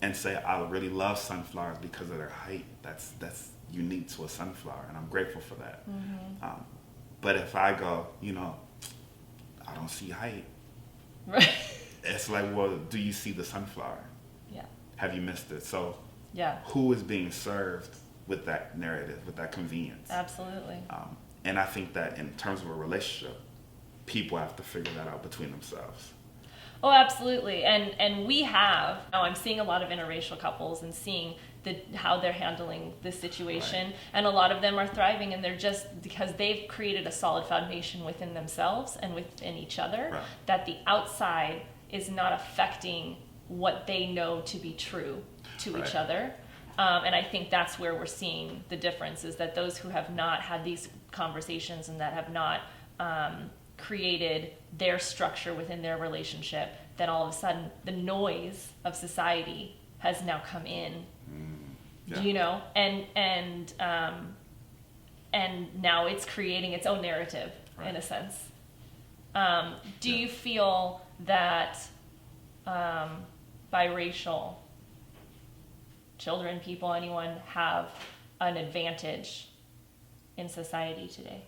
And say, I really love sunflowers because of their height. That's unique to a sunflower, and I'm grateful for that. But if I go, you know, I don't see height. Right. It's like, well, do you see the sunflower? Yeah. Have you missed it? So yeah. Who is being served with that narrative, with that convenience? Absolutely. And I think that in terms of a relationship, people have to figure that out between themselves. Oh, absolutely. And we have, now I'm seeing a lot of interracial couples and seeing how they're handling this situation. Right. And a lot of them are thriving, and they're just, because they've created a solid foundation within themselves and within each other, right, that the outside is not affecting what they know to be true to right. each other. And I think that's where we're seeing the difference, is that those who have not had these conversations and that have not created their structure within their relationship, then all of a sudden the noise of society has now come in. Yeah. You know, and now it's creating its own narrative, right, in a sense. Do you feel that biracial children, people, anyone, have an advantage in society today?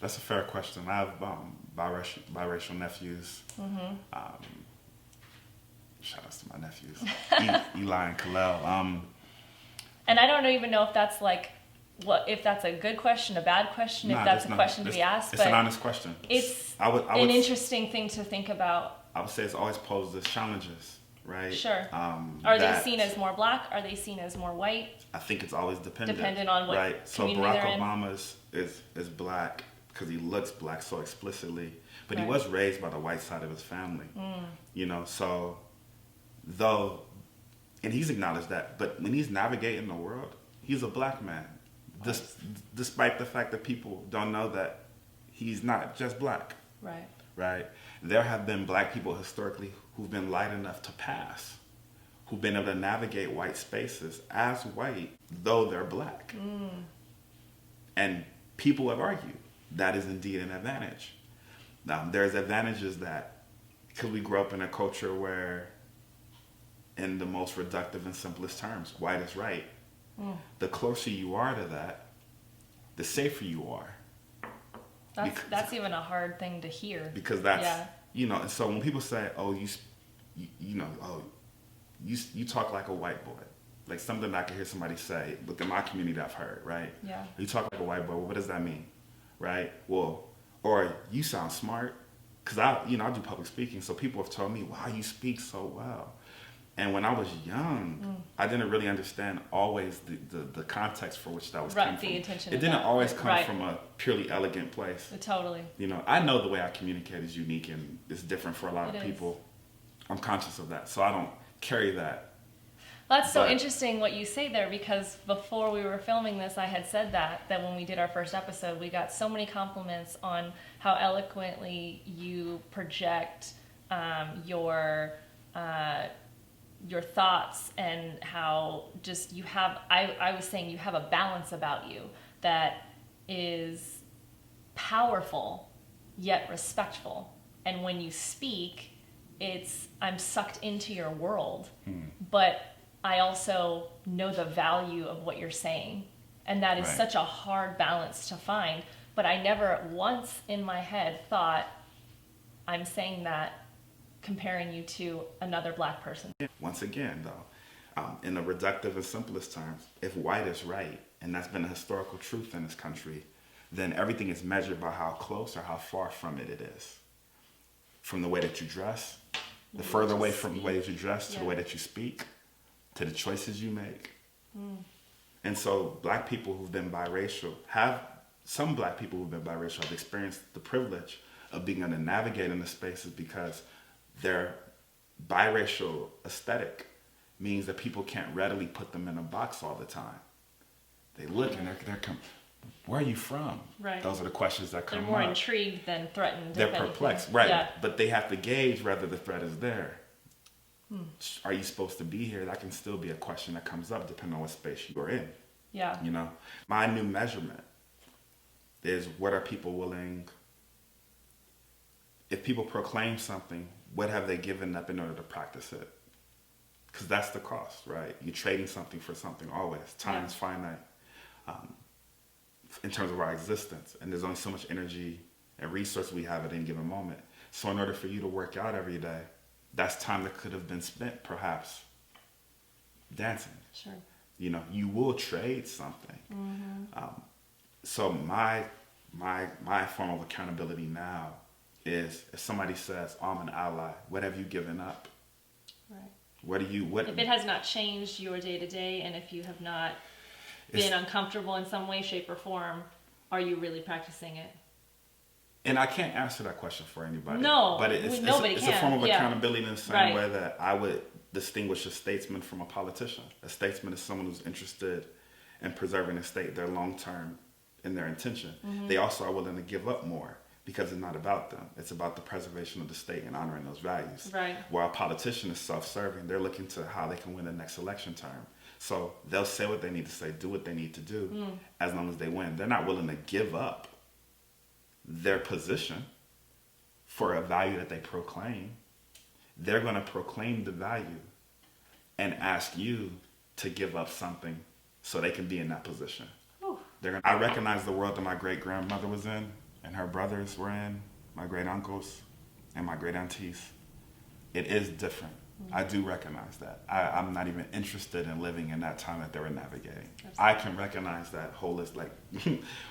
That's a fair question. I have biracial nephews. Shout outs to my nephews, Eli and Kalel. And I don't even know if that's like, if that's a good question, a bad question, if that's a question to be asked. It's an honest question. It's an interesting thing to think about. I would say it's always posed as challenges, right? Sure. Are they seen as more black? Are they seen as more white? I think it's always dependent on what right. So Barack Obama is black because he looks black so explicitly, but right. he was raised by the white side of his family. You know, so and he's acknowledged that, but when he's navigating the world, he's a black man, despite the fact that people don't know that he's not just black. Right. Right. There have been black people historically who've been light enough to pass, who've been able to navigate white spaces as white, though they're black. And people have argued that is indeed an advantage. Now, there's advantages that, because we grew up in a culture where, in the most reductive and simplest terms, white is right. The closer you are to that, the safer you are. That's even a hard thing to hear. Because that's, you know, and so when people say, oh, you talk like a white boy, like something that I can hear somebody say within my community I've heard, right? Yeah. You talk like a white boy, well, what does that mean? Right? Well, or you sound smart, because I do public speaking, so people have told me, wow, you speak so well. And when I was young, I didn't really understand always the context for which that was coming from. It didn't always come from a purely elegant place. Totally. You know, I know the way I communicate is unique and it's different for a lot of people. I'm conscious of that, so I don't carry that. That's so interesting what you say there, because before we were filming this, I had said that when we did our first episode, we got so many compliments on how eloquently you project your thoughts, and how just you have, I was saying you have a balance about you that is powerful yet respectful. And when you speak, I'm sucked into your world, but I also know the value of what you're saying. And that is such a hard balance to find. But I never once in my head thought, I'm saying that comparing you to another black person. Once again, though, in the reductive and simplest terms, if white is right, and that's been a historical truth in this country, then everything is measured by how close or how far from it is. From the way that you dress, the further away from the way that you dress to the way that you speak, to the choices you make. And so black people who've been biracial have experienced the privilege of being able to navigate in the spaces because they're biracial aesthetic means that people can't readily put them in a box all the time. They look and they're where are you from? Right. Those are the questions that come up. They're more intrigued than threatened. They're perplexed, right? Yeah. But they have to gauge whether the threat is there. Are you supposed to be here? That can still be a question that comes up depending on what space you're in. Yeah. You know, my new measurement is what are people willing, if people proclaim something, what have they given up in order to practice it? Because that's the cost, right? You're trading something for something always. Time is finite in terms of our existence. And there's only so much energy and resource we have at any given moment. So in order for you to work out every day, that's time that could have been spent perhaps dancing. Sure. You know, you will trade something. So my form of accountability now is if somebody says, oh, I'm an ally, what have you given up? Right. If it has not changed your day to day, and if you have not been uncomfortable in some way, shape, or form, are you really practicing it? And I can't answer that question for anybody. No, but it's a form of accountability in the same way that I would distinguish a statesman from a politician. A statesman is someone who's interested in preserving the state, their long term, in their intention. They also are willing to give up more because it's not about them. It's about the preservation of the state and honoring those values. Right. While a politician is self-serving, they're looking to how they can win the next election term. So they'll say what they need to say, do what they need to do, as long as they win. They're not willing to give up their position for a value that they proclaim. They're going to proclaim the value and ask you to give up something so they can be in that position. I recognize the world that my great-grandmother was in and her brothers were in, my great-uncles and my great-aunties. It is different. I do recognize that. I'm not even interested in living in that time that they were navigating. Absolutely. I can recognize that holistic,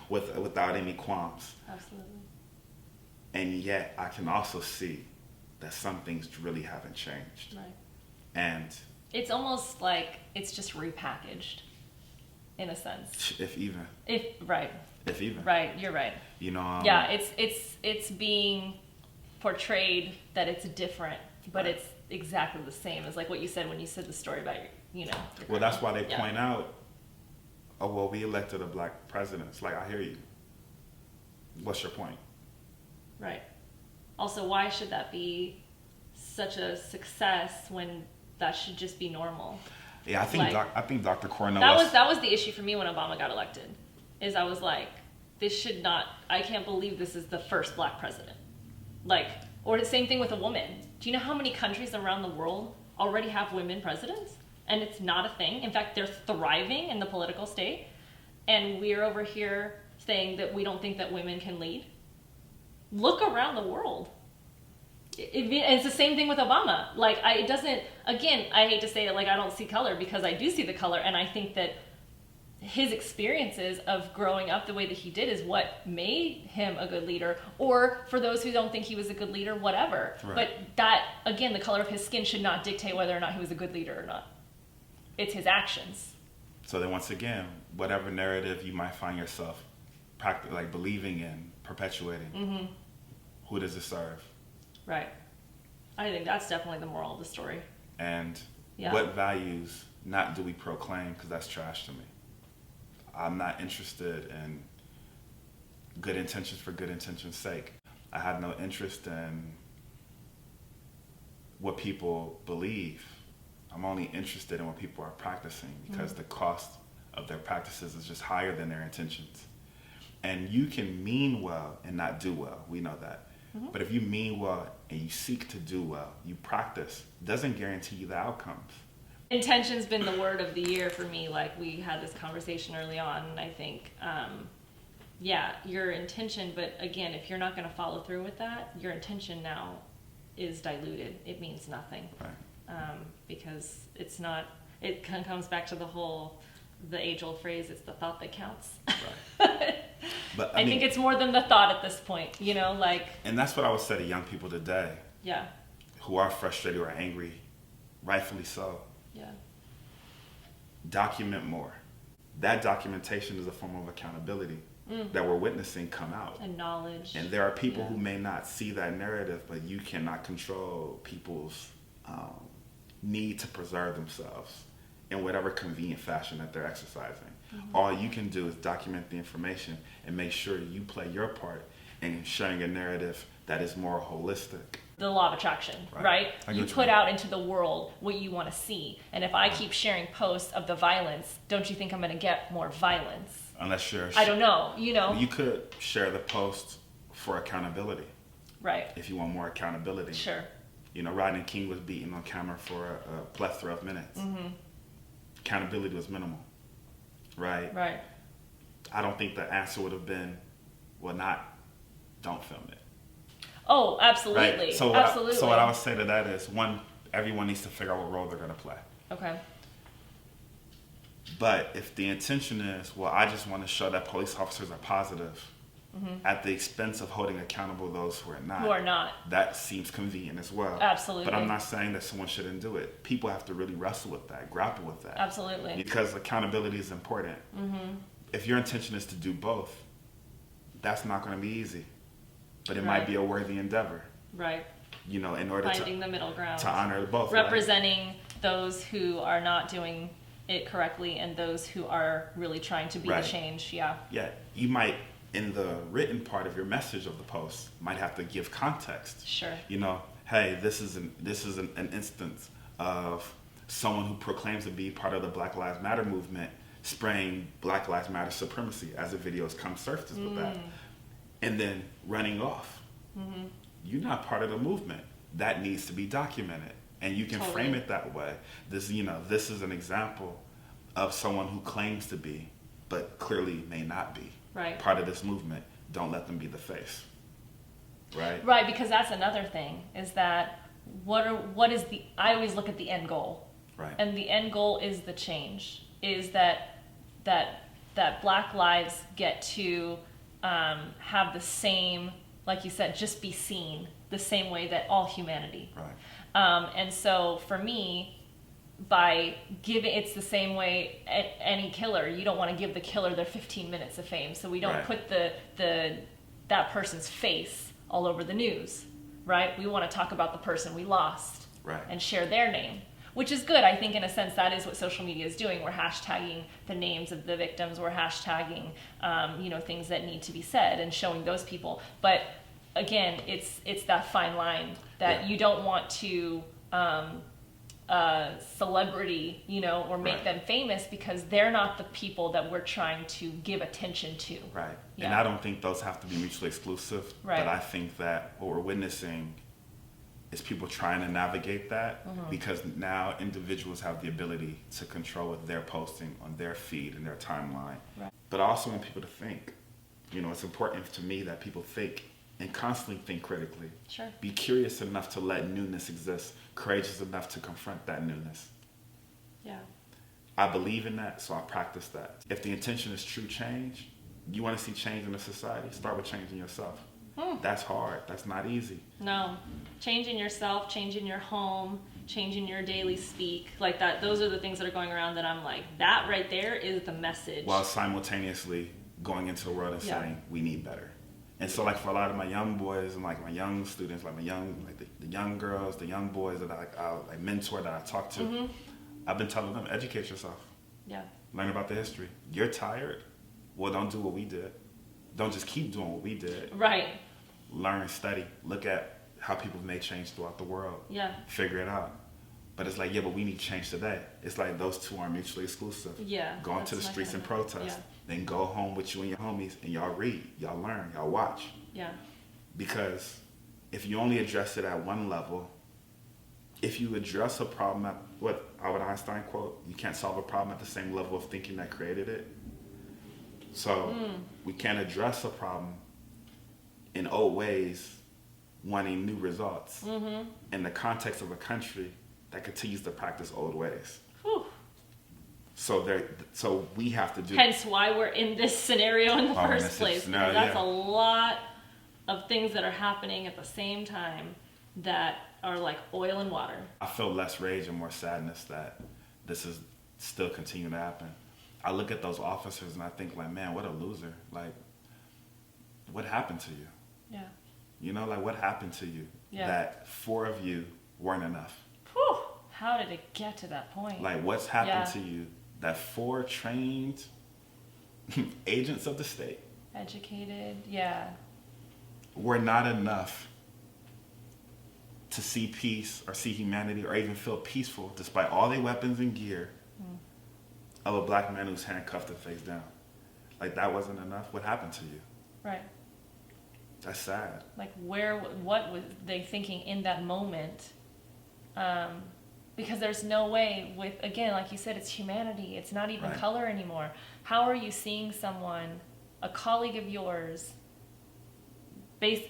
without any qualms. Absolutely. And yet, I can also see that some things really haven't changed. Right. And it's almost like it's just repackaged, in a sense. If even. Right. If even. Right. You're right. You know. Yeah. It's being portrayed that it's different, but it's exactly the same as like what you said when you said the story about your well, that's why they point out, oh, well, we elected a black president. It's like, I hear you. What's your point? Right. Also, why should that be such a success when that should just be normal? Yeah, I think Dr. Cornell. That was the issue for me when Obama got elected. Is I was like, this should not. I can't believe this is the first black president. Like, or the same thing with a woman. Do you know how many countries around the world already have women presidents? And it's not a thing. In fact, they're thriving in the political state. And we're over here saying that we don't think that women can lead. Look around the world. It's the same thing with Obama. Like, it doesn't, again, I hate to say it, like, I don't see color because I do see the color. And I think that his experiences of growing up the way that he did is what made him a good leader. Or for those who don't think he was a good leader, whatever. Right. But that, again, the color of his skin should not dictate whether or not he was a good leader or not. It's his actions. So then once again, whatever narrative you might find yourself like believing in, perpetuating, who does it serve? Right. I think that's definitely the moral of the story. And what values not do we proclaim, because that's trash to me. I'm not interested in good intentions for good intentions' sake. I have no interest in what people believe. I'm only interested in what people are practicing because the cost of their practices is just higher than their intentions. And you can mean well and not do well. We know that. But if you mean well and you seek to do well, you practice, doesn't guarantee you the outcomes. Intention's been the word of the year for me. Like, we had this conversation early on, and I think, your intention, but again, if you're not going to follow through with that, your intention now is diluted. It means nothing. Right. Because it's not, it kind of comes back to the age-old phrase, it's the thought that counts. Right. But I think it's more than the thought at this point, like. And that's what I would say to young people today. Yeah. Who are frustrated or angry, rightfully so. Yeah. Document more. That documentation is a form of accountability that we're witnessing come out. And knowledge. And there are people who may not see that narrative, but you cannot control people's need to preserve themselves in whatever convenient fashion that they're exercising. All you can do is document the information and make sure you play your part in sharing a narrative that is more holistic. The law of attraction, right? You put out into the world what you want to see. And if I keep sharing posts of the violence, don't you think I'm going to get more violence? Unless you're... I don't know, you know. You could share the post for accountability. Right. If you want more accountability. Sure. You know, Rodney King was beaten on camera for a plethora of minutes. Accountability was minimal. Right? Right. I don't think the answer would have been, well, don't film it. Oh, absolutely. Right? So absolutely. So what I would say to that is, one, everyone needs to figure out what role they're going to play. Okay. But if the intention is, well, I just want to show that police officers are positive at the expense of holding accountable those who are not. That seems convenient as well. Absolutely. But I'm not saying that someone shouldn't do it. People have to really wrestle with that, grapple with that. Absolutely. Because accountability is important. If your intention is to do both, that's not going to be easy. But it might be a worthy endeavor. Right. You know, in order finding the middle ground. To honor both. Representing those who are not doing it correctly and those who are really trying to be the change. Yeah. Yeah. You might, in the written part of your message of the post, might have to give context. Sure. You know, hey, this is an instance of someone who proclaims to be part of the Black Lives Matter movement spraying Black Lives Matter supremacy as the videos come surface with that. And then running off. You're not part of the movement. That needs to be documented. And you can frame it that way. This is an example of someone who claims to be, but clearly may not be part of this movement. Don't let them be the face. Right? Right, because that's another thing, is that I always look at the end goal. Right. And the end goal is the change. Is that Black lives get to have the same, like you said, just be seen the same way that all humanity. Right. And so for me, by giving, it's the same way any killer, you don't want to give the killer their 15 minutes of fame. So we don't put that person's face all over the news, right? We want to talk about the person we lost and share their name. Which is good. I think in a sense that is what social media is doing. We're hashtagging the names of the victims. We're hashtagging, things that need to be said and showing those people. But again, it's that fine line that you don't want to celebrity, or make them famous because they're not the people that we're trying to give attention to. Right. Yeah. And I don't think those have to be mutually exclusive. Right. But I think that what we're witnessing is people trying to navigate that because now individuals have the ability to control what they're posting on their feed and their timeline. Right. But I also want people to think. It's important to me that people think and constantly think critically. Sure. Be curious enough to let newness exist, courageous enough to confront that newness. Yeah. I believe in that, so I practice that. If the intention is true change, you want to see change in a society, start with changing yourself. That's hard. That's not easy. No. Changing yourself, changing your home, changing your daily speak, like that. Those are the things that are going around that I'm like, that right there is the message. While simultaneously going into the world and saying, we need better. And so like for a lot of my young boys and like my young students, like the young girls, the young boys that I mentor, that I talk to, I've been telling them, educate yourself. Yeah. Learn about the history. You're tired? Well, don't do what we did. Don't just keep doing what we did. Right. Learn, study, look at how people have made change throughout the world. Yeah. Figure it out. But it's like, but we need change today. It's like those two are mutually exclusive. Yeah. Go into the streets and protest. Yeah. Then go home with you and your homies and y'all read, y'all learn, y'all watch. Yeah. Because if you only address it at one level, if you address a problem at what Albert Einstein quote, you can't solve a problem at the same level of thinking that created it. So we can't address a problem in old ways wanting new results in the context of a country that continues to practice old ways. Whew. So we have to do. Hence why we're in this scenario in the first place. Because that's a lot of things that are happening at the same time that are like oil and water. I feel less rage and more sadness that this is still continuing to happen. I look at those officers and I think like, man, what a loser. Like, what happened to you? Yeah. What happened to you? Yeah. That 4 of you weren't enough. Whew. how did it get to that point? Like, what's happened to you that 4 trained agents of the state, educated, were not enough to see peace or see humanity or even feel peaceful despite all their weapons and gear of a black man who's handcuffed and face down? Like, that wasn't enough? What happened to you? Right. That's sad. Like, what was they thinking in that moment? Because there's no way with, again, like you said, it's humanity. It's not even color anymore. How are you seeing someone, a colleague of yours,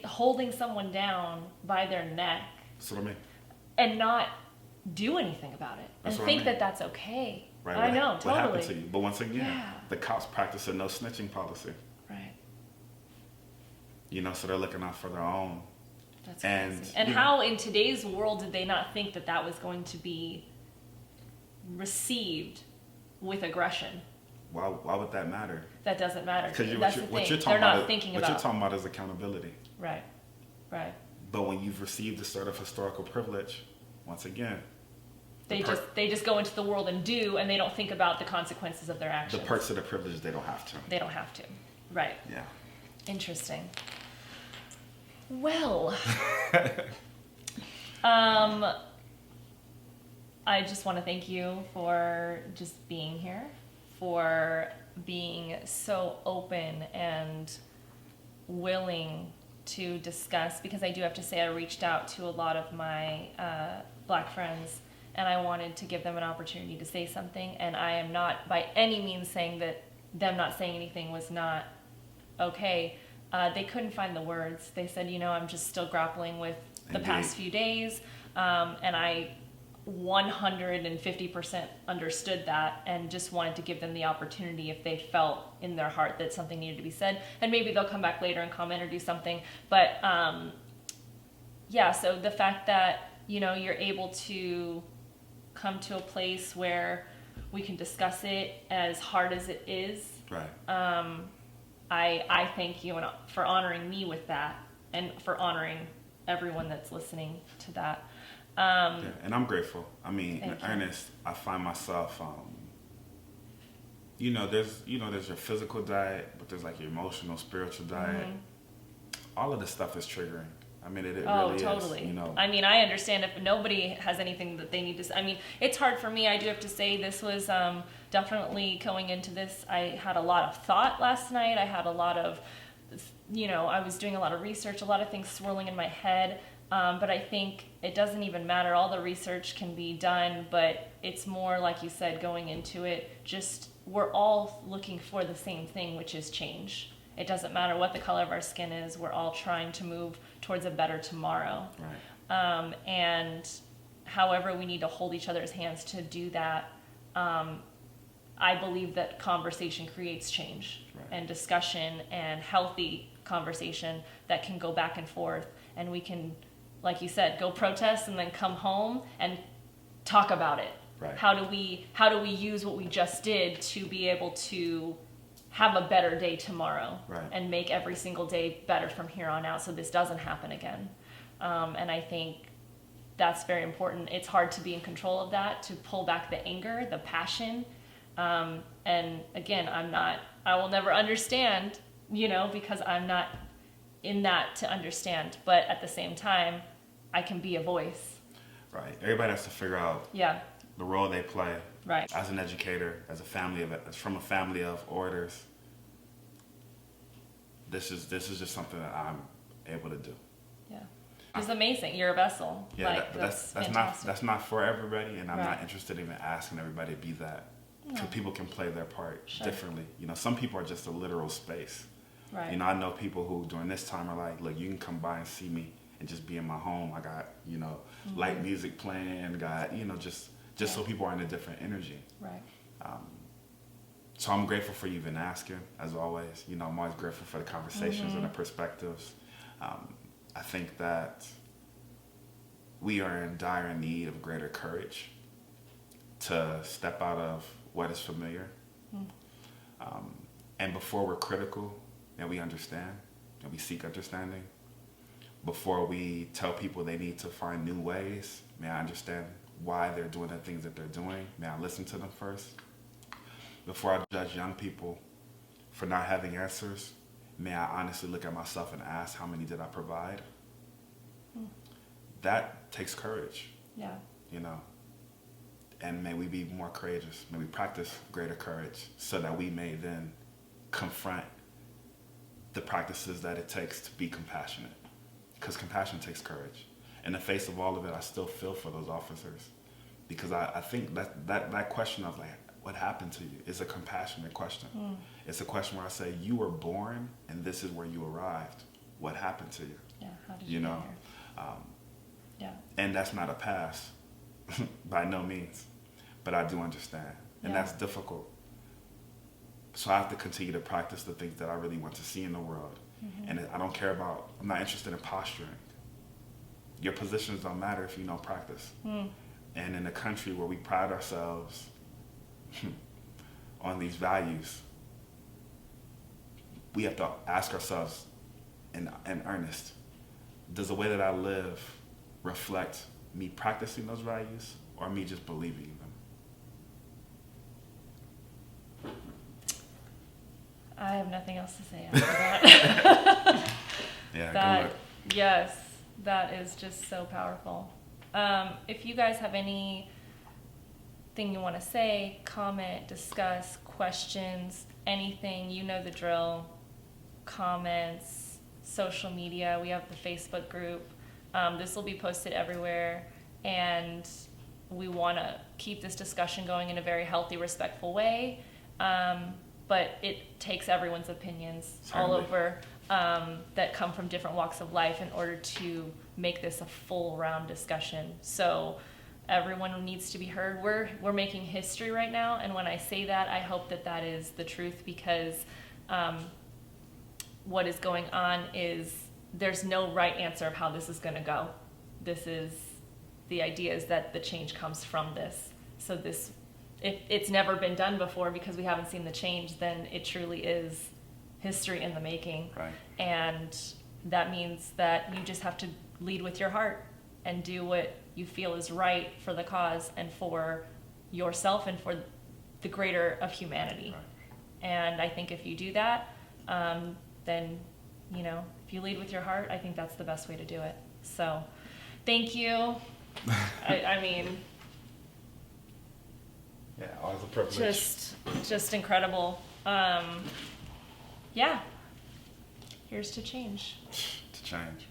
holding someone down by their neck? That's what I mean. And not do anything about it. That's and think that that's okay. Right. I know, totally. What happened to you? But once again, the cops practice a no snitching policy. Right. You know, so they're looking out for their own. That's crazy. And how in today's world did they not think that that was going to be received with aggression? Why would that matter? That doesn't matter. Because what you're talking about is accountability. Right. Right. But when you've received a sort of historical privilege, once again, they just go into the world and do, and they don't think about the consequences of their actions. The perks of the privilege, they don't have to. They don't have to. Right. Yeah. Interesting. Well, I just want to thank you for just being here, for being so open and willing to discuss, because I do have to say I reached out to a lot of my black friends and I wanted to give them an opportunity to say something, and I am not by any means saying that them not saying anything was not okay. They couldn't find the words. They said, I'm just still grappling with the past few days, and I 150% understood that and just wanted to give them the opportunity if they felt in their heart that something needed to be said, and maybe they'll come back later and comment or do something. But so the fact that you're able to come to a place where we can discuss it as hard as it is, right. I thank you for honoring me with that, and for honoring everyone that's listening to that. And I'm grateful. I mean, in earnest, I find myself, there's your physical diet, but there's like your emotional, spiritual diet. All of this stuff is triggering. I mean, it really totally is. I mean, I understand if nobody has anything that they need to say. I mean, it's hard for me. I do have to say this was definitely going into this. I had a lot of thought last night. I had a lot of, I was doing a lot of research, a lot of things swirling in my head. But I think it doesn't even matter. All the research can be done, but it's more, like you said, going into it, just we're all looking for the same thing, which is change. It doesn't matter what the color of our skin is. We're all trying to move towards a better tomorrow. Right. And however we need to hold each other's hands to do that, I believe that conversation creates change, and discussion and healthy conversation that can go back and forth, and we can, like you said, go protest and then come home and talk about it. Right. How do we use what we just did to be able to have a better day tomorrow, and make every single day better from here on out, so this doesn't happen again. And I think that's very important. It's hard to be in control of that, to pull back the anger, the passion. And again, I will never understand, because I'm not in that to understand. But at the same time, I can be a voice. Right. Everybody has to figure out the role they play. Right. As an educator, as from a family of orators, this is just something that I'm able to do. Yeah, it's amazing. You're a vessel. Yeah, that's not for everybody, and I'm not interested in asking everybody to be that. Because people can play their part differently. Some people are just a literal space. Right. I know people who during this time are like, look, you can come by and see me and just be in my home. I got light music playing. Got just so people are in a different energy. Right. So I'm grateful for you even asking, as always. I'm always grateful for the conversations and the perspectives. I think that we are in dire need of greater courage to step out of what is familiar. And before we're critical and we understand and we seek understanding, before we tell people they need to find new ways, may I understand why they're doing the things that they're doing, may I listen to them first? Before I judge young people for not having answers, may I honestly look at myself and ask, how many did I provide? That takes courage. Yeah. You know, and may we be more courageous. May we practice greater courage so that we may then confront the practices that it takes to be compassionate. Because compassion takes courage. In the face of all of it, I still feel for those officers. Because I think that question of like, what happened to you is a compassionate question. It's a question where I say, you were born and this is where you arrived. What happened to you? Yeah, how did you get here? Yeah. And that's not a pass, by no means. But I do understand. And that's difficult. So I have to continue to practice the things that I really want to see in the world. And I don't care about, I'm not interested in posturing. Your positions don't matter if you don't practice. And in a country where we pride ourselves on these values, we have to ask ourselves in earnest, does the way that I live reflect me practicing those values or me just believing in them? I have nothing else to say after that. Yeah, yes, that is just so powerful. If you guys have anything you want to say, comment, discuss, questions, anything, you know the drill, comments, social media, we have the Facebook group. This will be posted everywhere, and we want to keep this discussion going in a very healthy, respectful way. But it takes everyone's opinions all over that come from different walks of life in order to make this a full round discussion. So everyone needs to be heard. We're making history right now, and when I say that, I hope that that is the truth, because what is going on is there's no right answer of how this is going to go. The idea is that the change comes from this. So if it's never been done before because we haven't seen the change, then it truly is history in the making. Right. And that means that you just have to lead with your heart and do what you feel is right for the cause and for yourself and for the greater of humanity. Right. And I think if you do that, then, if you lead with your heart, I think that's the best way to do it. So thank you. I mean... Yeah, always a privilege. Just incredible. Yeah. Here's to change. To change.